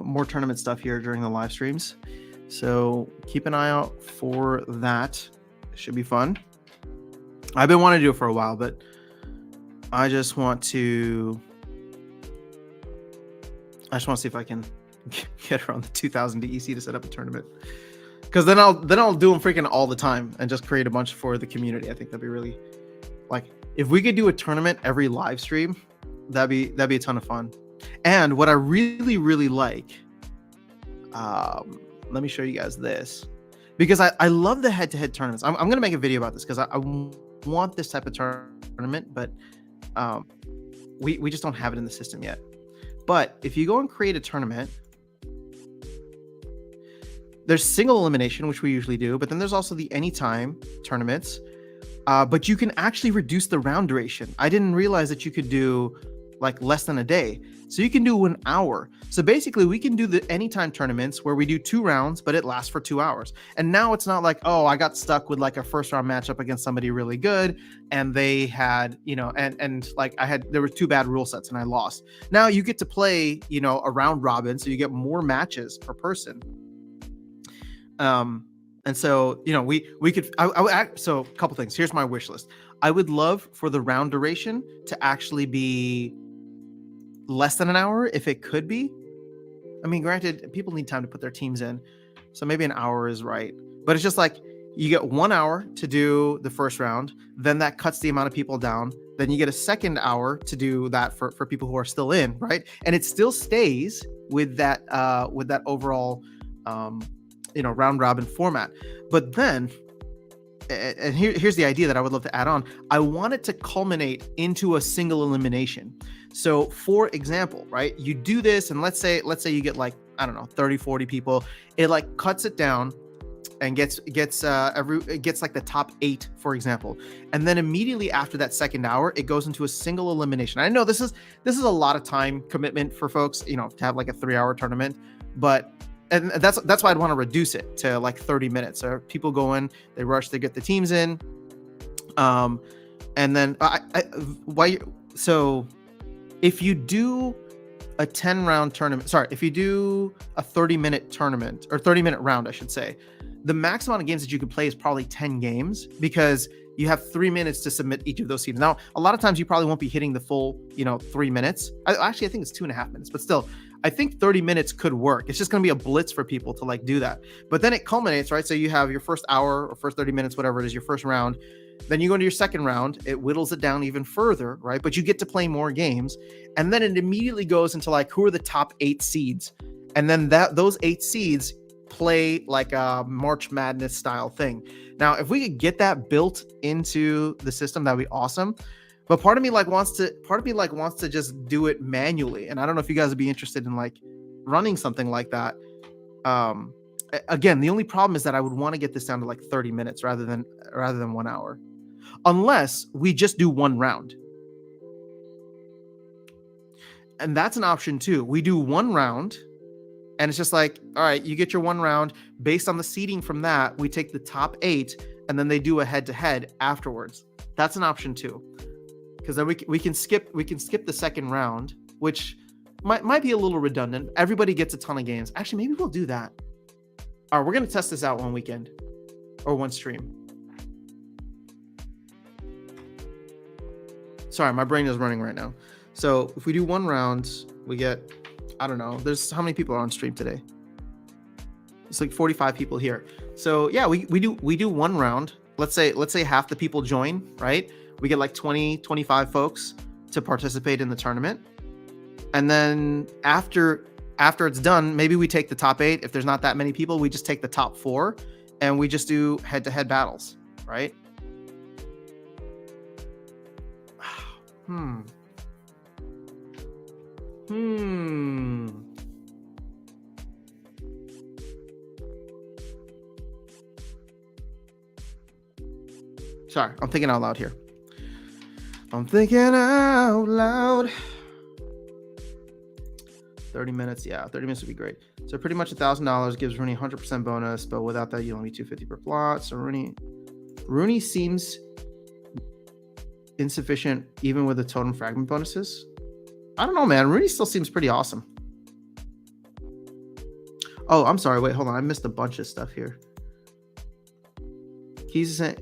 more tournament stuff here during the live streams. So keep an eye out for that. It should be fun. I've been wanting to do it for a while, but I just want to see if I can get around the 2000 DEC to set up a tournament. Because then I'll do them freaking all the time and just create a bunch for the community. I think that'd be really, like, if we could do a tournament every live stream, that'd be a ton of fun. And what I really, really like, let me show you guys this, because I love the head-to-head tournaments. I'm gonna make a video about this because I want this type of tournament, but we just don't have it in the system yet. But if you go and create a tournament, there's single elimination, which we usually do, but then there's also the anytime tournaments. But you can actually reduce the round duration. I didn't realize that you could do like less than a day. So you can do 1 hour. So basically we can do the anytime tournaments where we do 2 rounds, but it lasts for 2 hours. And now it's not like, oh, I got stuck with like a first round matchup against somebody really good. And they had, and like there were 2 bad rule sets and I lost. Now you get to play, a round robin. So you get more matches per person. And so, we could, so a couple things. Here's my wish list. I would love for the round duration to actually be less than an hour if it could be. I mean, granted, people need time to put their teams in. So maybe an hour is right. But it's just like you get 1 hour to do the first round. Then that cuts the amount of people down. Then you get a second hour to do that for people who are still in, right? And it still stays with that overall round robin format. But then, and here's the idea that I would love to add on. I want it to culminate into a single elimination. So for example, right, you do this and let's say you get like, I don't know, 30, 40 people. It like cuts it down and gets like the top 8, for example. And then immediately after that second hour, it goes into a single elimination. I know this is a lot of time commitment for folks, to have like a 3-hour tournament, and that's why I'd want to reduce it to like 30 minutes. So people go in, they rush, they get the teams in. And then so if you do a 10-round tournament, if you do a 30-minute tournament or 30-minute round, I should say, the max amount of games that you could play is probably 10 games because you have 3 minutes to submit each of those teams. Now, a lot of times you probably won't be hitting the full, 3 minutes. I think it's 2.5 minutes, but still, I think 30 minutes could work. It's just going to be a blitz for people to like do that. But then it culminates, right? So you have your first hour or first 30 minutes, whatever it is, your first round. Then you go into your second round. It whittles it down even further, right? But you get to play more games. And then it immediately goes into like, who are the top 8 seeds? And then those 8 seeds play like a March Madness style thing. Now, if we could get that built into the system, that'd be awesome. But part of me wants to just do it manually. And I don't know if you guys would be interested in like running something like that. Again, the only problem is that I would want to get this down to like 30 minutes rather than 1 hour, unless we just do 1 round. And that's an option too. We do 1 round and it's just like, all right, you get your 1 round based on the seeding from that. We take the top 8 and then they do a head to head afterwards. That's an option too. Because then we can skip the second round, which might be a little redundant. Everybody gets a ton of games. Actually, maybe we'll do that. All right, we're gonna test this out one weekend or one stream. Sorry, my brain is running right now. So if we do 1 round, we get, I don't know. There's how many people are on stream today? It's like 45 people here. So yeah, we do 1 round. Let's say half the people join, right? We get like 20, 25 folks to participate in the tournament. And then after it's done, maybe we take the top 8. If there's not that many people, we just take the top 4 and we just do head-to-head battles, right? Sorry, I'm thinking out loud here. 30 minutes, yeah, 30 minutes would be great. So pretty much $1,000 gives Rooney 100% bonus, but without that, you only $250 per plot. So Rooney seems insufficient even with the totem fragment bonuses. I don't know, man. Rooney still seems pretty awesome. Oh, I'm sorry. Wait, hold on. I missed a bunch of stuff here. Keys is saying,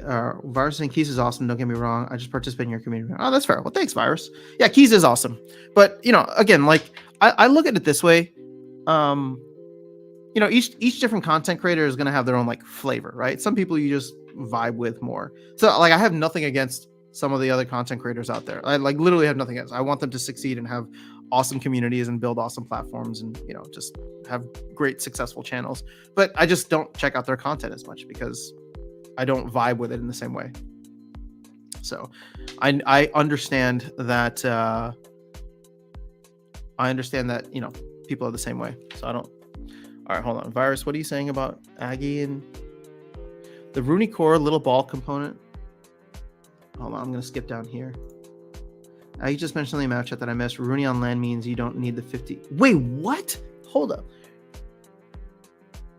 Virus saying Keys is awesome. Don't get me wrong. I just participate in your community. Oh, that's fair. Well, thanks, Virus. Yeah, Keys is awesome. But again, like I look at it this way. Each different content creator is gonna have their own like flavor, right? Some people you just vibe with more. So like I have nothing against some of the other content creators out there. I like literally have nothing against. I want them to succeed and have awesome communities and build awesome platforms and just have great successful channels. But I just don't check out their content as much because I don't vibe with it in the same way. So I understand that people are the same way. So I don't. All right, hold on. Virus, what are you saying about Aggie and the Rooney Core little ball component? Hold on, I'm going to skip down here. Aggie just mentioned in the match chat that I missed. Rooney on land means you don't need the 50. Wait, what? Hold up.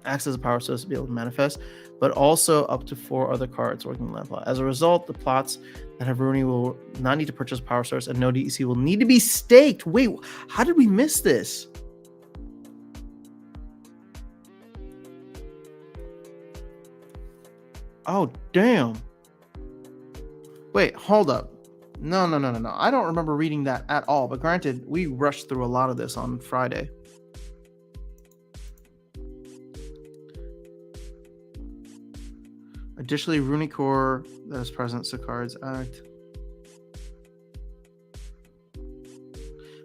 Acts as a power source to be able to manifest, but also up to 4 other cards working in land plot. As a result, the plots that have Rooney will not need to purchase a power source and no DEC will need to be staked. Wait, how did we miss this? Oh, damn. Wait, hold up. No. I don't remember reading that at all. But granted, we rushed through a lot of this on Friday. Additionally, Rooney Core that is present, so cards act.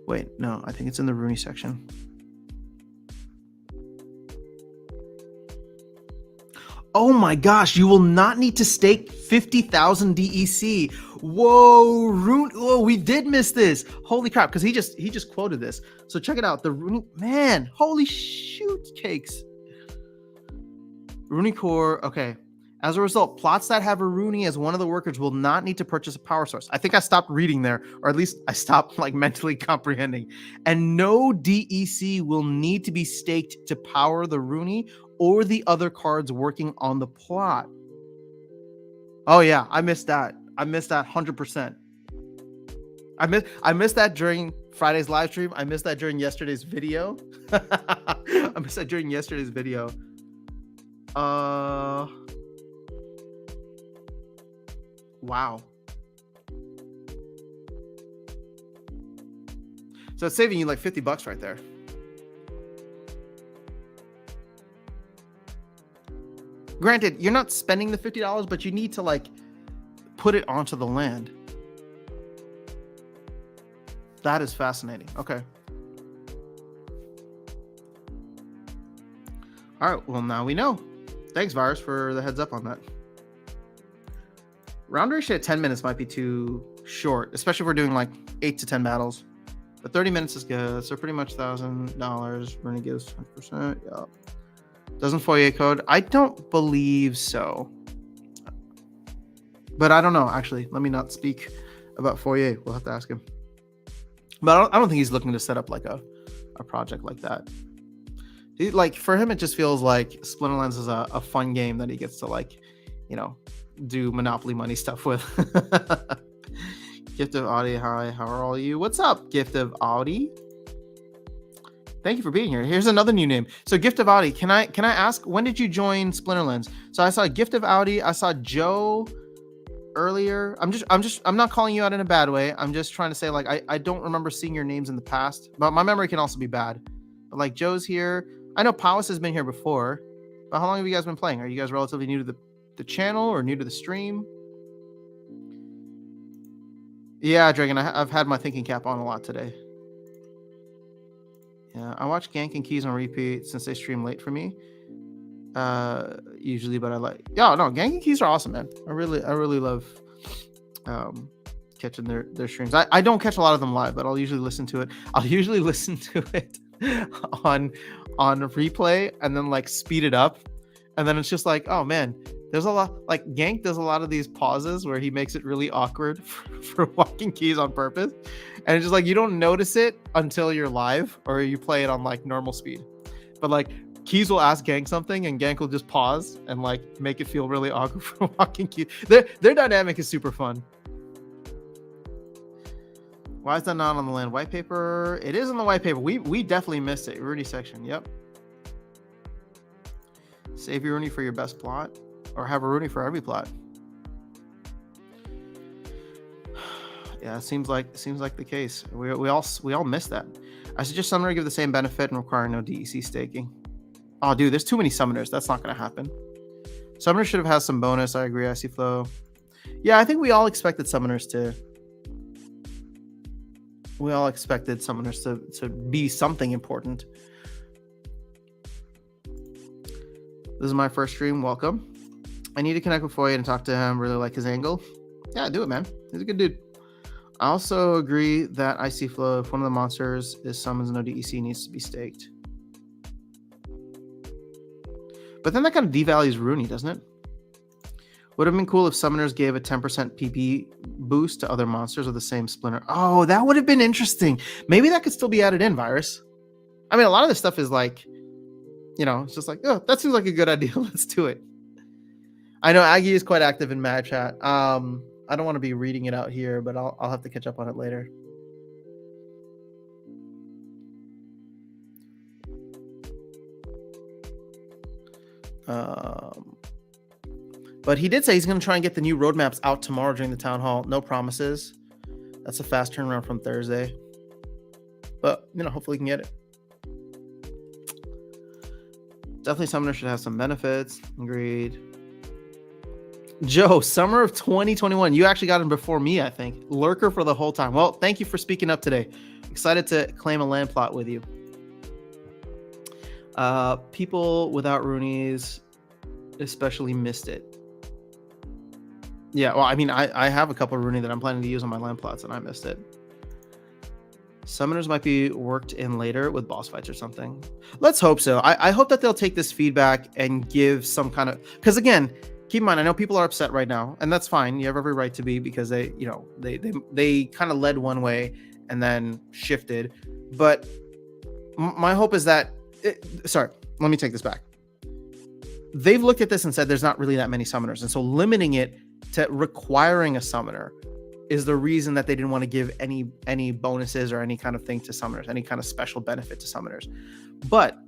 Wait, no, I think it's in the Rooney section. Oh my gosh, you will not need to stake 50,000 DEC. Whoa, Rooney. Oh, we did miss this. Holy crap, because he just quoted this. So check it out. The Rooney, man, holy shoot cakes. Rooney Core, okay. As a result, plots that have a Rooney as one of the workers will not need to purchase a power source. I think I stopped reading there, or at least I stopped like mentally comprehending. And no DEC will need to be staked to power the Rooney or the other cards working on the plot. Oh yeah, I missed that. I missed that 100%. I missed that during Friday's live stream. I missed that during yesterday's video. I missed that during yesterday's video. Wow. So it's saving you like $50 right there. Granted, you're not spending the $50, but you need to like put it onto the land. That is fascinating. Okay. All right. Well, now we know. Thanks, Virus, for the heads up on that. Round ratio at 10 minutes might be too short, especially if we're doing like 8 to 10 battles. But 30 minutes is good. So pretty much $1,000. Rooney gives 100%. Yeah. Doesn't Foyer code? I don't believe so. But I don't know, actually. Let me not speak about Foyer. We'll have to ask him. But I don't think he's looking to set up like a project like that. For him, it just feels like Splinterlands is a fun game that he gets to like, do Monopoly money stuff with. Gift of Audi, hi, how are all you? What's up, Gift of Audi? Thank you for being here. Here's another new name. So Gift of Audi, can I ask, when did you join Splinterlands? So I saw Gift of Audi, I saw Joe earlier. I'm not calling you out in a bad way. I'm just trying to say like I don't remember seeing your names in the past, but my memory can also be bad. But like Joe's here. I know Powis has been here before, but how long have you guys been playing? Are you guys relatively new to the channel or new to the stream? Yeah, Dragon, I've had my thinking cap on a lot today. Yeah, I watch Gank and Keys on repeat since they stream late for me. Usually, but I like. Yeah, no, Gank and Keys are awesome, man. I really love catching their streams. I don't catch a lot of them live, but I'll usually listen to it. I'll usually listen to it on replay and then like speed it up, and then it's just like, oh man, there's a lot. Like Gank does a lot of these pauses where he makes it really awkward for walking Keys on purpose. And it's just like, you don't notice it until you're live or you play it on like normal speed. But like Keys will ask Gank something and Gank will just pause and like make it feel really awkward for walking Keys. Their dynamic is super fun. Why is that not on the land white paper? It is on the white paper. We definitely missed it. Rudy section. Yep. Save your Rooney for your best plot, or have a Rooney for every plot. Yeah, it seems like the case. We all miss that. I suggest Summoner give the same benefit and require no DEC staking. Oh, dude, there's too many Summoners. That's not going to happen. Summoner should have had some bonus. I agree. I see flow. Yeah, I think we all expected Summoners to. We all expected Summoners to be something important. This is my first stream. Welcome. I need to connect with Foy and talk to him. Really like his angle. Yeah, do it, man. He's a good dude. I also agree that I see flow. If one of the monsters is summons, no DEC needs to be staked. But then that kind of devalues Rooney, doesn't it? Would have been cool if Summoners gave a 10% PP boost to other monsters with the same Splinter. Oh, that would have been interesting. Maybe that could still be added in, Virus. I mean, a lot of this stuff is like, it's just like, oh, that seems like a good idea. Let's do it. I know Aggie is quite active in Mad Chat. I don't want to be reading it out here, but I'll have to catch up on it later. But he did say he's going to try and get the new roadmaps out tomorrow during the town hall. No promises. That's a fast turnaround from Thursday. But, hopefully we can get it. Definitely Summoner should have some benefits. Agreed. Joe, summer of 2021. You actually got him before me, I think. Lurker for the whole time. Well, thank you for speaking up today. Excited to claim a land plot with you. People without Roonies especially missed it. Yeah, well, I mean, I have a couple of Rooney that I'm planning to use on my land plots, and I missed it. Summoners might be worked in later with boss fights or something. Let's hope so. I hope that they'll take this feedback and give some kind of... Because again, keep in mind, I know people are upset right now, and that's fine. You have every right to be, because they kind of led one way and then shifted. But my hope is that... Sorry, let me take this back. They've looked at this and said there's not really that many Summoners, and so limiting it to requiring a Summoner is the reason that they didn't want to give any bonuses or any kind of thing to Summoners, any kind of special benefit to Summoners. But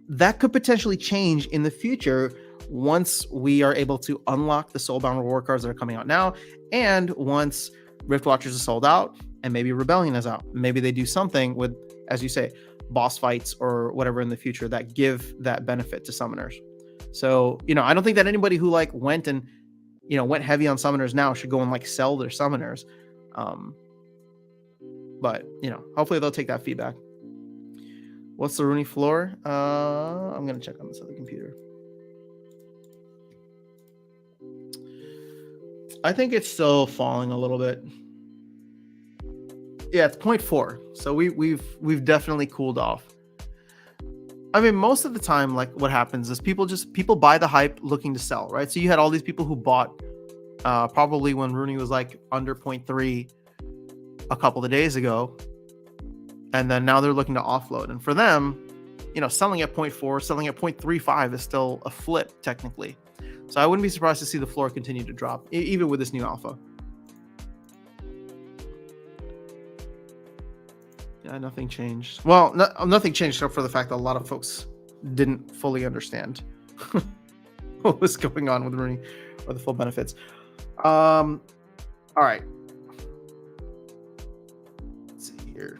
that could potentially change in the future once we are able to unlock the Soulbound reward cards that are coming out now, and once Rift Watchers is sold out and maybe Rebellion is out. Maybe they do something with, as you say, boss fights or whatever in the future that give that benefit to Summoners. So, I don't think that anybody who went heavy on Summoners now should go and sell their Summoners. But, hopefully they'll take that feedback. What's the Rooney floor? I'm going to check on this other computer. I think it's still falling a little bit. Yeah, it's 0.4. So we've definitely cooled off. I mean, most of the time, what happens is people buy the hype looking to sell, right? So you had all these people who bought probably when Rooney was under 0.3 a couple of days ago, and then now they're looking to offload. And for them, selling at 0.4, selling at 0.35 is still a flip technically. So I wouldn't be surprised to see the floor continue to drop, even with this new alpha. Yeah, nothing changed. Well, nothing changed except for the fact that a lot of folks didn't fully understand what was going on with Rooney or the full benefits. All right. Let's see here.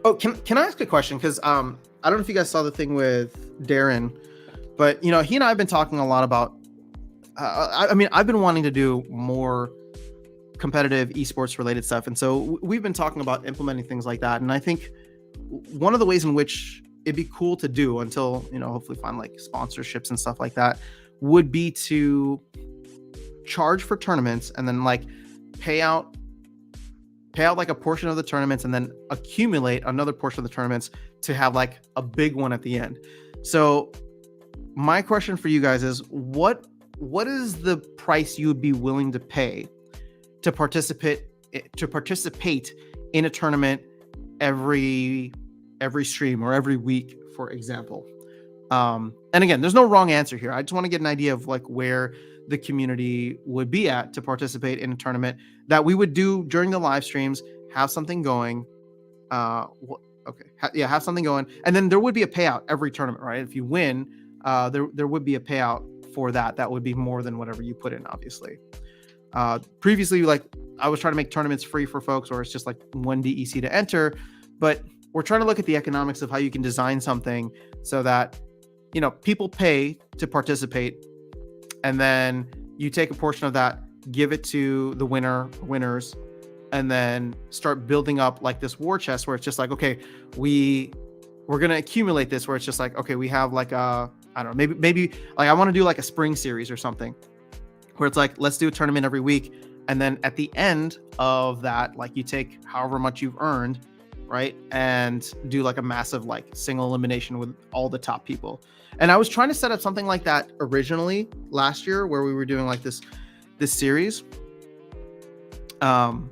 Oh, can I ask a question? Because I don't know if you guys saw the thing with Darren, but he and I have been talking a lot about. I mean, I've been wanting to do more competitive esports related stuff, and so we've been talking about implementing things like that. And I think one of the ways in which it'd be cool to do, until hopefully find sponsorships and stuff like that, would be to charge for tournaments and then pay out a portion of the tournaments and then accumulate another portion of the tournaments to have a big one at the end. So my question for you guys is, what is the price you would be willing to pay to participate in a tournament every stream or every week, for example? And again, there's no wrong answer here. I just want to get an idea of where the community would be at to participate in a tournament that we would do during the live streams, have something going. Okay. Have something going. And then there would be a payout every tournament, right? If you win, there would be a payout for that. That would be more than whatever you put in, obviously. Previously, like I was trying to make tournaments free for folks, or it's just like 1 DEC to enter, but we're trying to look at the economics of how you can design something so that, you know, people pay to participate, and then you take a portion of that, give it to the winners, and then start building up like this war chest where it's just like, okay, we're going to accumulate this, where it's just like, okay, we have like I don't know, maybe like I want to do like a spring series or something where it's like, let's do a tournament every week. And then at the end of that, like you take however much you've earned, right? And do like a massive, like single elimination with all the top people. And I was trying to set up something like that originally last year where we were doing like this series. But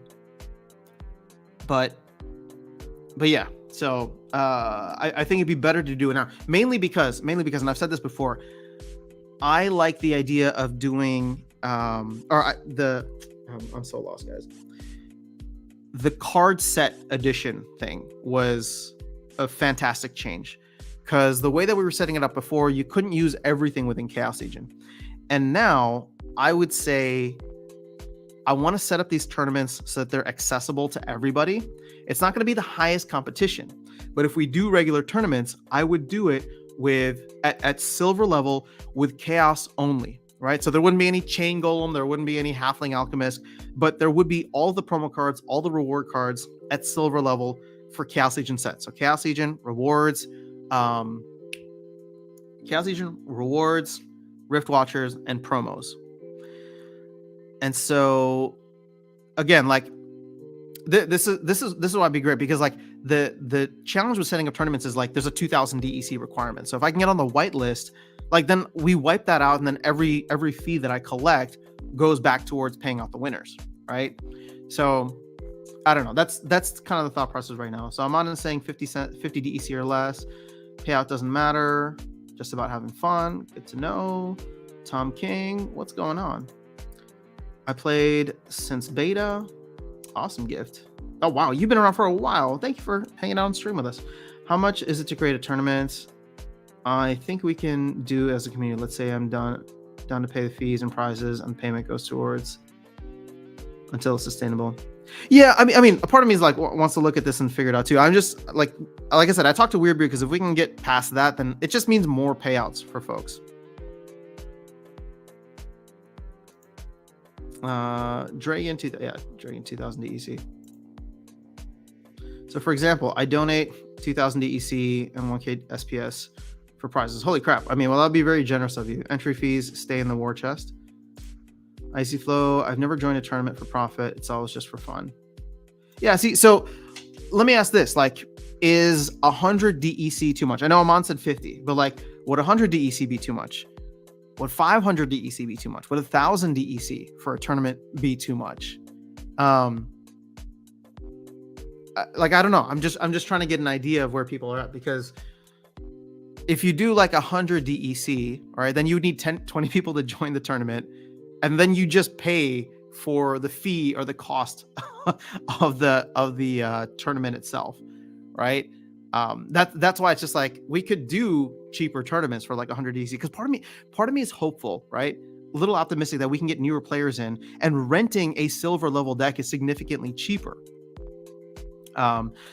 yeah, so I think it'd be better to do it now, mainly because, and I've said this before, I like the idea of doing I'm so lost, guys. The card set edition thing was a fantastic change, because the way that we were setting it up before, you couldn't use everything within Chaos Legion. And now I would say I want to set up these tournaments so that they're accessible to everybody. It's not going to be the highest competition, but if we do regular tournaments, I would do it with at silver level with Chaos only, right? So there wouldn't be any Chain Golem, there wouldn't be any Halfling Alchemist, but there would be all the promo cards, all the reward cards at silver level for Chaos Legion sets. So Chaos Legion rewards, Rift Watchers, and promos. And so again, like this is why it'd be great, because like the challenge with setting up tournaments is like there's a 2000 DEC requirement. So if I can get on the white list, like then we wipe that out, and then every fee that I collect goes back towards paying out the winners, right? So I don't know. That's kind of the thought process right now. So I'm on saying 50 DEC or less. Payout doesn't matter. Just about having fun. Good to know. Tom King, what's going on? I played since beta. Awesome gift. Oh wow, you've been around for a while. Thank you for hanging out on stream with us. How much is it to create a tournament? I think we can do as a community. Let's say I'm down to pay the fees and prizes, and payment goes towards until it's sustainable. Yeah, I mean, a part of me is like wants to look at this and figure it out too. I'm just like I said, I talked to Weirdbeard because if we can get past that, then it just means more payouts for folks. Dragon 2000 DEC. So for example, I donate 2000 DEC and 1K SPS for prizes. Holy crap. I mean, well, that'd be very generous of you. Entry fees stay in the war chest. Icy Flow, I've never joined a tournament for profit. It's always just for fun. Yeah, see, so let me ask this. Like, is 100 DEC too much? I know Amon said 50, but like, would 100 DEC be too much? Would 500 DEC be too much? Would 1,000 DEC for a tournament be too much? Like, I don't know. I'm just trying to get an idea of where people are at, because if you do like 100 DEC, all right, then you would need 20 people to join the tournament, and then you just pay for the fee or the cost of the tournament itself, right? That's why it's just like we could do cheaper tournaments for like 100 DEC, because part of me is hopeful, right? A little optimistic that we can get newer players in, and renting a silver level deck is significantly cheaper.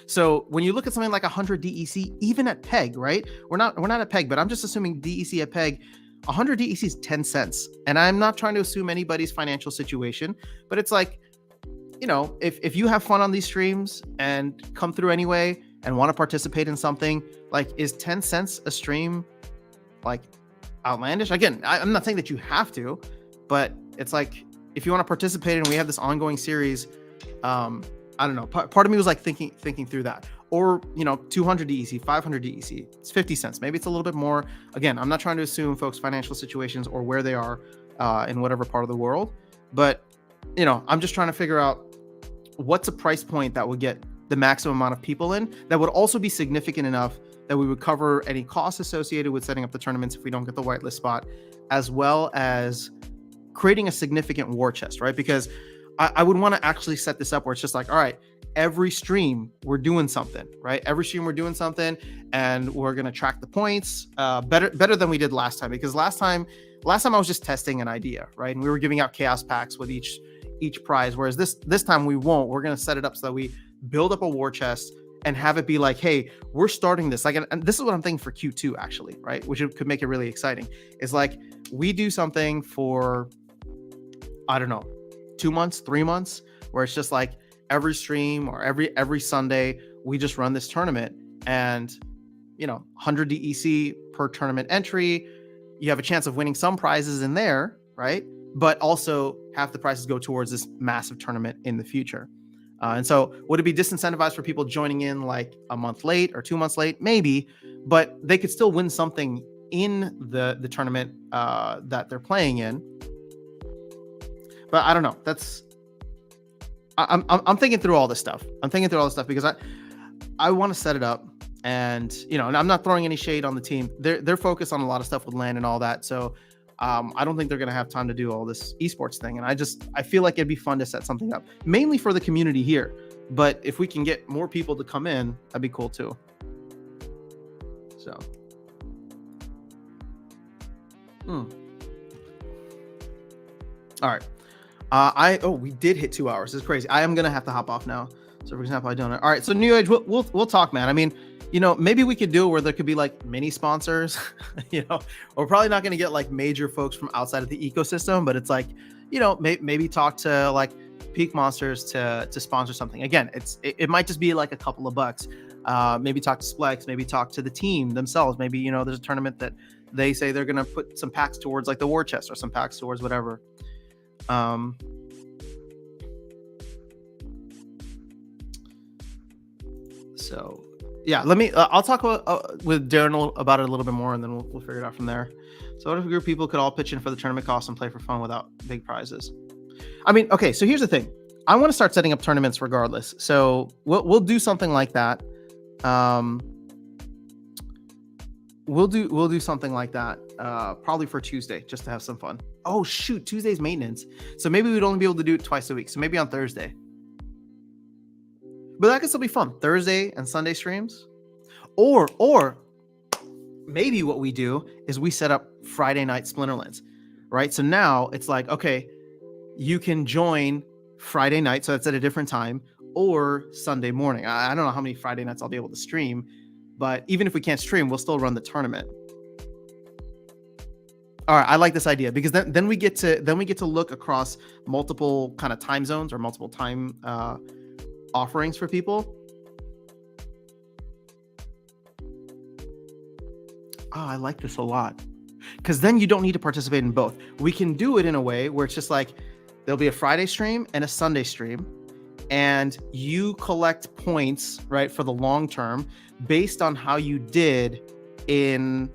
So when you look at something like 100 DEC, even at PEG, right? We're not at PEG, but I'm just assuming DEC at PEG, 100 DEC is 10 cents. And I'm not trying to assume anybody's financial situation, but it's like, you know, if you have fun on these streams and come through anyway and want to participate in something, like, is 10 cents a stream like outlandish? Again, I'm not saying that you have to, but it's like, if you want to participate and we have this ongoing series, I don't know. Part of me was like thinking through that, or, you know, 200 DEC, 500 DEC, it's 50 cents. Maybe it's a little bit more. Again, I'm not trying to assume folks' financial situations or where they are in whatever part of the world, but, you know, I'm just trying to figure out what's a price point that would get the maximum amount of people in, that would also be significant enough that we would cover any costs associated with setting up the tournaments if we don't get the whitelist spot, as well as creating a significant war chest, right? Because I would want to actually set this up where it's just like, all right, every stream we're doing something, right? Every stream we're doing something, and we're gonna track the points better than we did last time, because last time I was just testing an idea, right? And we were giving out chaos packs with each prize, whereas this time we won't. We're gonna set it up so that we build up a war chest and have it be like, hey, we're starting this. Like, and this is what I'm thinking for Q2 actually, right? Which could make it really exciting. Is like we do something for, I don't know, 2 months, 3 months, where it's just like every stream or every Sunday we just run this tournament, and 100 DEC per tournament entry. You have a chance of winning some prizes in there, right? But also half the prizes go towards this massive tournament in the future. And so would it be disincentivized for people joining in like a month late or 2 months late? Maybe, but they could still win something in the tournament that they're playing in. But I don't know. I'm thinking through all this stuff. Because I want to set it up, and and I'm not throwing any shade on the team. They're focused on a lot of stuff with LAN and all that. So I don't think they're going to have time to do all this esports thing. And I feel like it'd be fun to set something up, mainly for the community here. But if we can get more people to come in, that'd be cool too. So. All right. We did hit 2 hours. This is crazy. I am going to have to hop off now. So for example, I don't know. All right. So New Age, we'll talk, man. I mean, maybe we could do it where there could be like mini sponsors, we're probably not going to get like major folks from outside of the ecosystem, but it's like, maybe talk to like Peak Monsters to sponsor something. Again, it might just be like a couple of bucks. Maybe talk to Splex, maybe talk to the team themselves. Maybe, there's a tournament that they say they're going to put some packs towards like the war chest or some packs towards whatever. So yeah, I'll talk with Darren about it a little bit more, and then we'll figure it out from there. So what if a group of people could all pitch in for the tournament costs and play for fun without big prizes? I mean, okay, so here's the thing. I want to start setting up tournaments regardless. So we'll do something like that. We'll do something like that probably for Tuesday, just to have some fun. Oh shoot, Tuesday's maintenance. So maybe we'd only be able to do it twice a week. So maybe on Thursday. But that could still be fun. Thursday and Sunday streams. Or maybe what we do is we set up Friday night Splinterlands, right? So now it's like, okay, you can join Friday night, so that's at a different time, or Sunday morning. I don't know how many Friday nights I'll be able to stream, but even if we can't stream, we'll still run the tournament. All right, I like this idea, because then we get to look across multiple kind of time zones or multiple time offerings for people. Oh, I like this a lot, because then you don't need to participate in both. We can do it in a way where it's just like there'll be a Friday stream and a Sunday stream, and you collect points, right, for the long term based on how you did on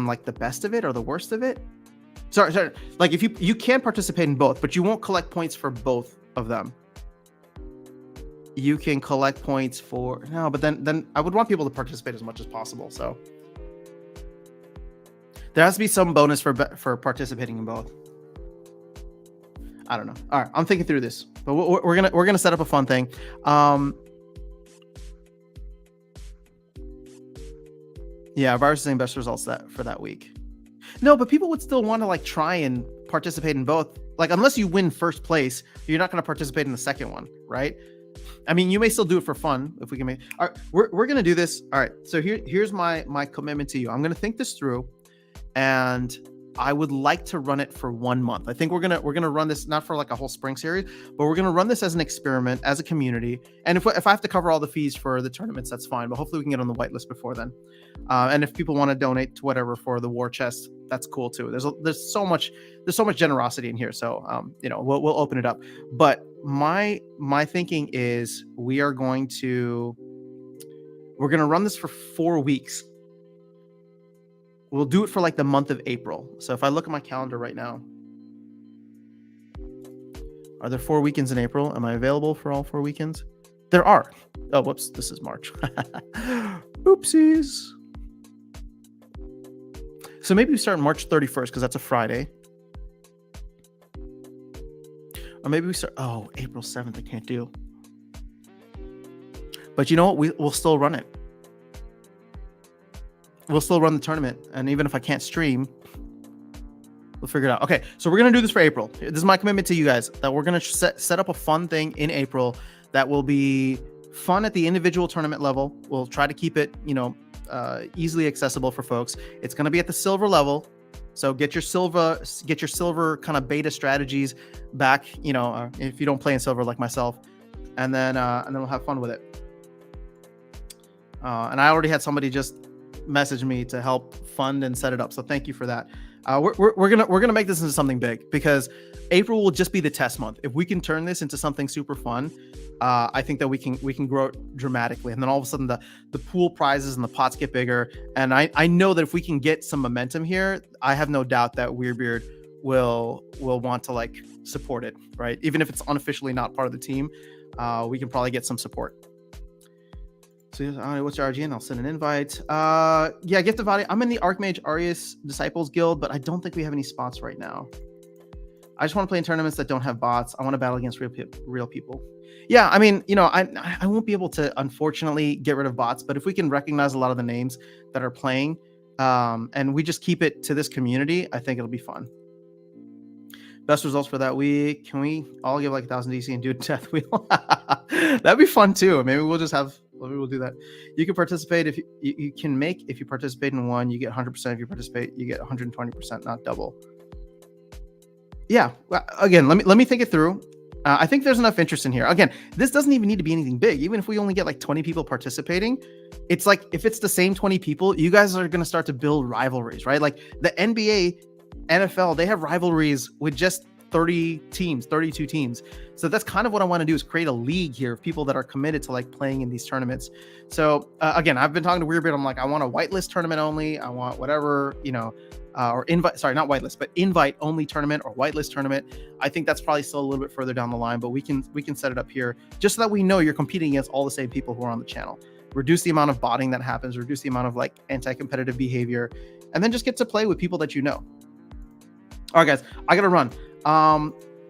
like the best of it or the worst of it. Sorry. Like if you can participate in both, but you won't collect points for both of them. You can collect points for but then I would want people to participate as much as possible. So there has to be some bonus for participating in both. I don't know. All right, I'm thinking through this, but we're gonna set up a fun thing. Yeah, Virus is saying best results for that week. No, but people would still want to like try and participate in both. Like, unless you win first place, you're not going to participate in the second one, right? I mean, you may still do it for fun if we can make. All right, we're going to do this. All right, so here's my commitment to you. I'm going to think this through, and I would like to run it for 1 month. I think we're gonna run this not for like a whole spring series, but we're gonna run this as an experiment, as a community. And if I have to cover all the fees for the tournaments, that's fine. But hopefully we can get on the whitelist before then. And if people want to donate to whatever for the war chest, that's cool too. There's so much generosity in here. So we'll open it up. But my thinking is we're gonna run this for 4 weeks. We'll do it for like the month of April. So if I look at my calendar right now, are there 4 weekends in April? Am I available for all 4 weekends? There are. Oh, whoops. This is March. Oopsies. So maybe we start March 31st because that's a Friday. Or maybe we start. Oh, April 7th. I can't do. But you know what? We'll still run it. We'll still run the tournament. And even if I can't stream, we'll figure it out. Okay, so we're going to do this for April. This is my commitment to you guys, that we're going to set up a fun thing in April that will be fun at the individual tournament level. We'll try to keep it, easily accessible for folks. It's going to be at the silver level. So get your silver kind of beta strategies back, if you don't play in silver like myself, and then we'll have fun with it. And I already had somebody just message me to help fund and set it up. So thank you for that. We're gonna make this into something big, because April will just be the test month. If we can turn this into something super fun, I think that we can grow it dramatically. And then all of a sudden the pool prizes and the pots get bigger. And I know that if we can get some momentum here, I have no doubt that Weirdbeard will want to support it, right? Even if it's unofficially not part of the team, we can probably get some support. So what's your RGN? I'll send an invite. Yeah, Gift of Body. I'm in the Archmage Arius Disciples Guild, but I don't think we have any spots right now. I just want to play in tournaments that don't have bots. I want to battle against real people. Yeah, I mean, I won't be able to, unfortunately, get rid of bots, but if we can recognize a lot of the names that are playing, and we just keep it to this community, I think it'll be fun. Best results for that week. Can we all give 1,000 DC and do a death wheel? That'd be fun too. Maybe we'll do that. You can participate if you can make, if you participate in one, you get 100%. If you participate, you get 120%, not double. Yeah. Well, again, let me think it through. I think there's enough interest in here. Again, this doesn't even need to be anything big. Even if we only get 20 people participating, it's if it's the same 20 people, you guys are going to start to build rivalries, right? Like the NBA, NFL, they have rivalries with just 30 teams, 32 teams. So that's kind of what I want to do, is create a league here of people that are committed to playing in these tournaments. So again, I've been talking to Weirdbeard. I'm I want a whitelist tournament only. I want whatever, or invite, sorry, not whitelist, but invite only tournament or whitelist tournament. I think that's probably still a little bit further down the line, but we can set it up here just so that we know you're competing against all the same people who are on the channel. Reduce the amount of botting that happens, reduce the amount of anti-competitive behavior, and then just get to play with people that you know. All right, guys, I got to run.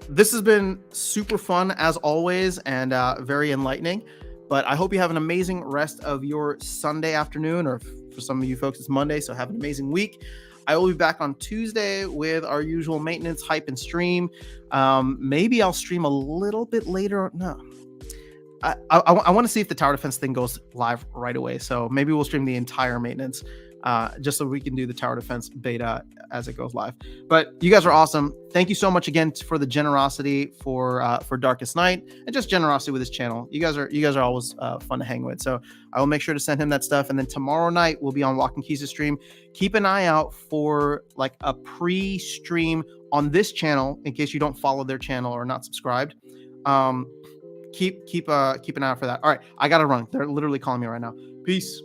This has been super fun as always, and very enlightening, but I hope you have an amazing rest of your Sunday afternoon, or for some of you folks, it's Monday. So have an amazing week. I will be back on Tuesday with our usual maintenance, hype, and stream. Maybe I'll stream a little bit later. No, I want to see if the tower defense thing goes live right away. So maybe we'll stream the entire maintenance, just so we can do the tower defense beta as it goes live. But you guys are awesome. Thank you so much again for the generosity for Darkest Night, and just generosity with this channel. You guys are always fun to hang with. So I will make sure to send him that stuff. And then tomorrow night we'll be on Walking Keys' stream. Keep an eye out for a pre-stream on this channel in case you don't follow their channel or not subscribed. Keep an eye out for that. All right, I gotta run. They're literally calling me right now. Peace.